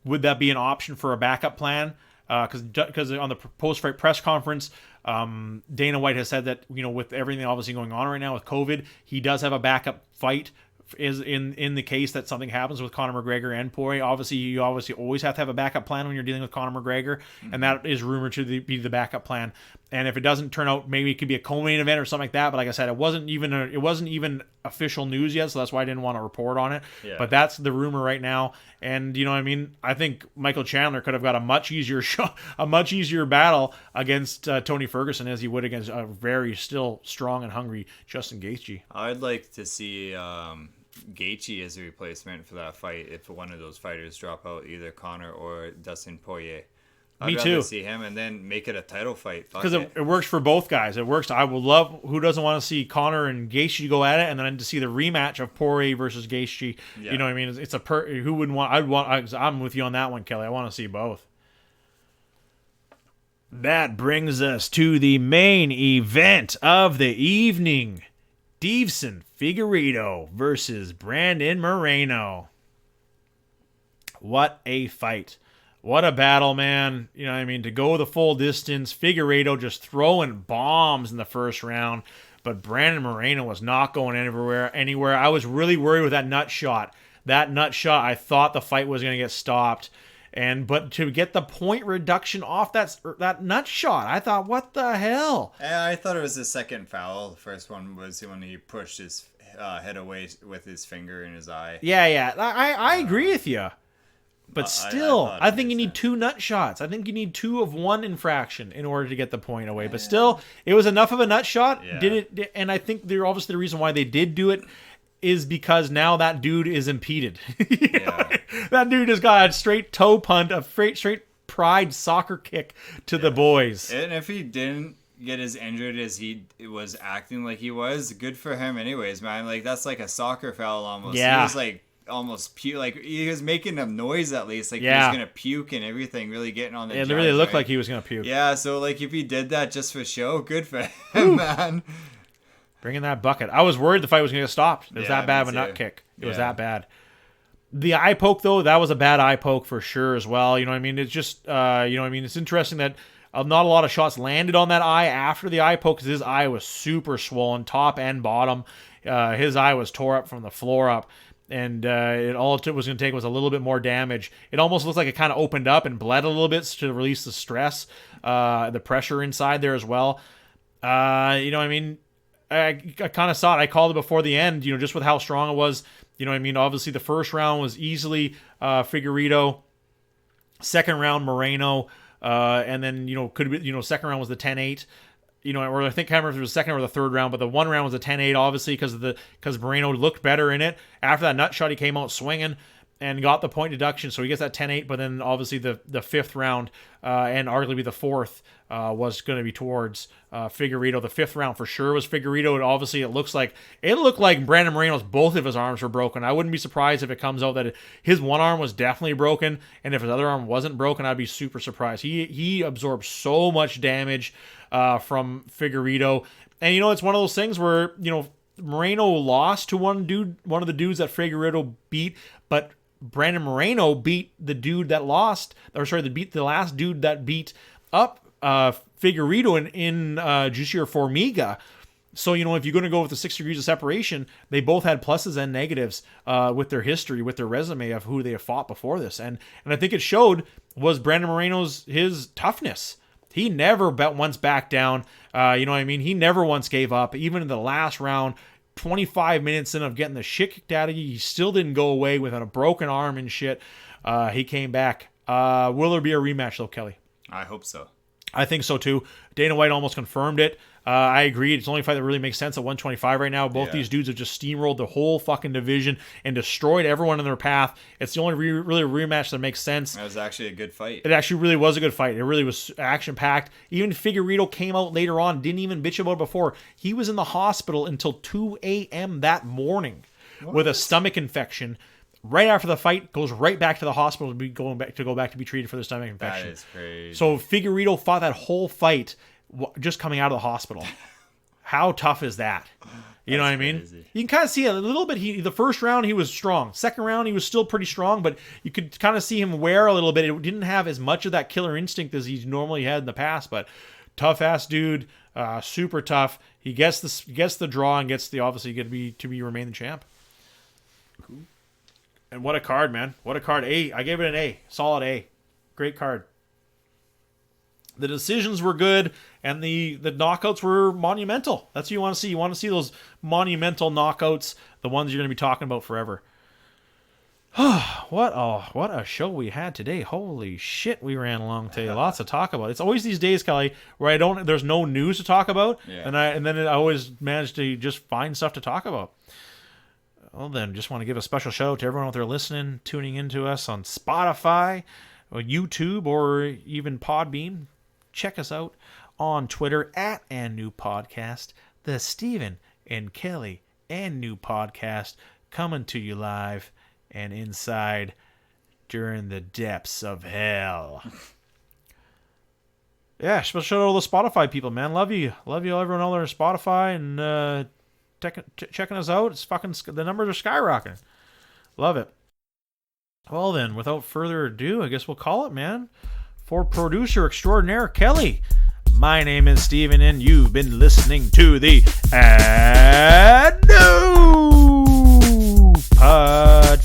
Speaker 1: would that be an option for a backup plan? Because on the post-fight press conference, Dana White has said that, with everything obviously going on right now with COVID, he does have a backup fight is in the case that something happens with Conor McGregor and Poirier. Obviously, you always have to have a backup plan when you're dealing with Conor McGregor, and that is rumored to be the backup plan. And if it doesn't turn out, maybe it could be a co-main event or something like that. But like I said, it wasn't even official news yet, so that's why I didn't want to report on it. Yeah. But that's the rumor right now. And I think Michael Chandler could have got a much easier battle against Tony Ferguson as he would against a very still strong and hungry Justin Gaethje.
Speaker 2: I'd like to see Gaethje as a replacement for that fight if one of those fighters drop out, either Conor or Dustin Poirier.
Speaker 1: Me too.
Speaker 2: Rather see him and then make it a title fight.
Speaker 1: Because it works for both guys. It works. I would love. Who doesn't want to see Conor and Gaethje go at it, and then to see the rematch of Poirier versus Gaethje? Yeah. You know what I mean? It's who wouldn't want? I'm with you on that one, Kelly. I want to see both. That brings us to the main event of the evening. Deiveson Figueiredo versus Brandon Moreno. What a fight. What a battle, man. You know what I mean? To go the full distance, Figueiredo just throwing bombs in the first round, but Brandon Moreno was not going anywhere. I was really worried with that nut shot. That nut shot, I thought the fight was going to get stopped. But to get the point reduction off that nut shot, I thought, what the hell?
Speaker 2: I thought it was the second foul. The first one was when he pushed his head away with his finger in his eye.
Speaker 1: Yeah. I agree with you. But still, I think you need 2 nut shots. I think you need 2 of one infraction in order to get the point away. But still, it was enough of a nut shot. Yeah. And I think obviously the reason why they did do it is because now that dude is impeded. That dude has got a straight toe punt, a straight pride soccer kick to the boys.
Speaker 2: And if he didn't get as injured as he was acting like he was, good for him anyways, man. Like, that's like a soccer foul almost.
Speaker 1: Yeah.
Speaker 2: He was like almost puke. Like, he was making a noise at least. Like, he was going to puke and everything, really getting on the
Speaker 1: It really looked like he was going to puke.
Speaker 2: Yeah, so like if he did that just for show, good for him, man.
Speaker 1: Bringing that bucket. I was worried the fight was going to get stopped. It was that bad of a nut kick. It was that bad. The eye poke, though, that was a bad eye poke for sure as well. You know what I mean? It's just, it's interesting that not a lot of shots landed on that eye after the eye poke because his eye was super swollen, top and bottom. His eye was tore up from the floor up. And all it was going to take was a little bit more damage. It almost looks like it kind of opened up and bled a little bit to release the stress, the pressure inside there as well. I kind of saw it. I called it before the end, just with how strong it was. Obviously the first round was easily Figueiredo. Second round, Moreno. And then, second round was the 10-8. Or I think I can't remember if it was the second or the third round, but the one round was a 10-8, obviously, because Moreno looked better in it. After that nut shot, he came out swinging and got the point deduction, so he gets that 10-8, but then obviously the fifth round and arguably the fourth was going to be towards Figueiredo. The fifth round for sure was Figueiredo, and obviously it looked like Brandon Moreno's both of his arms were broken. I wouldn't be surprised if it comes out that his one arm was definitely broken, and if his other arm wasn't broken, I'd be super surprised. He absorbed so much damage from Figueiredo, and it's one of those things where Moreno lost to one of the dudes that Figueiredo beat, but Brandon Moreno beat the dude that lost, beat the last dude that beat up Figueiredo in Jussier Formiga. So, if you're going to go with the 6 degrees of separation, they both had pluses and negatives with their history, with their resume of who they have fought before this. And I think it showed was Brandon Moreno's his toughness. He never once backed down. He never once gave up. Even in the last round, 25 minutes in of getting the shit kicked out of you, he still didn't go away without a broken arm and shit. He came back. Will there be a rematch, though, Kelly?
Speaker 2: I hope so.
Speaker 1: I think so, too. Dana White almost confirmed it. I agree. It's the only fight that really makes sense at 125 right now. Both these dudes have just steamrolled the whole fucking division and destroyed everyone in their path. It's the only really rematch that makes sense.
Speaker 2: That was actually a good fight.
Speaker 1: It actually really was a good fight. It really was action-packed. Even Figueiredo came out later on, didn't even bitch about it before. He was in the hospital until 2 a.m. that morning with a stomach infection. Right after the fight, goes right back to the hospital to go back to be treated for the stomach infection.
Speaker 2: That is crazy. So
Speaker 1: Figueiredo fought that whole fight just coming out of the hospital. How tough is that? You know what I mean? Crazy. You can kind of see a little bit. The first round he was strong. Second round he was still pretty strong, but you could kind of see him wear a little bit. It didn't have as much of that killer instinct as he's normally had in the past. But tough ass dude, super tough. He gets the draw and gets the obviously get to be remain the champ. Cool. And what a card, man! What a card. I gave it an A. Solid A. Great card. The decisions were good, and the knockouts were monumental. That's what you want to see. You want to see those monumental knockouts, the ones you're going to be talking about forever. What a show we had today. Holy shit, we ran along today. Lots to talk about. It's always these days, Kelly, where there's no news to talk about, and then I always manage to just find stuff to talk about. Well, then, just want to give a special shout out to everyone out there listening, tuning in to us on Spotify, or YouTube, or even Podbean. Check us out on Twitter at And New Podcast, the Stephen and Kelly and New Podcast, coming to you live and inside during the depths of hell. Yeah, special shout out to all the Spotify people, man. Love you, everyone out there on Spotify and checking us out. It's fucking the numbers are skyrocketing. Love it. Well then, without further ado, I guess we'll call it, man. For producer extraordinaire Kelly, my name is Steven, and you've been listening to the Ad New Pod.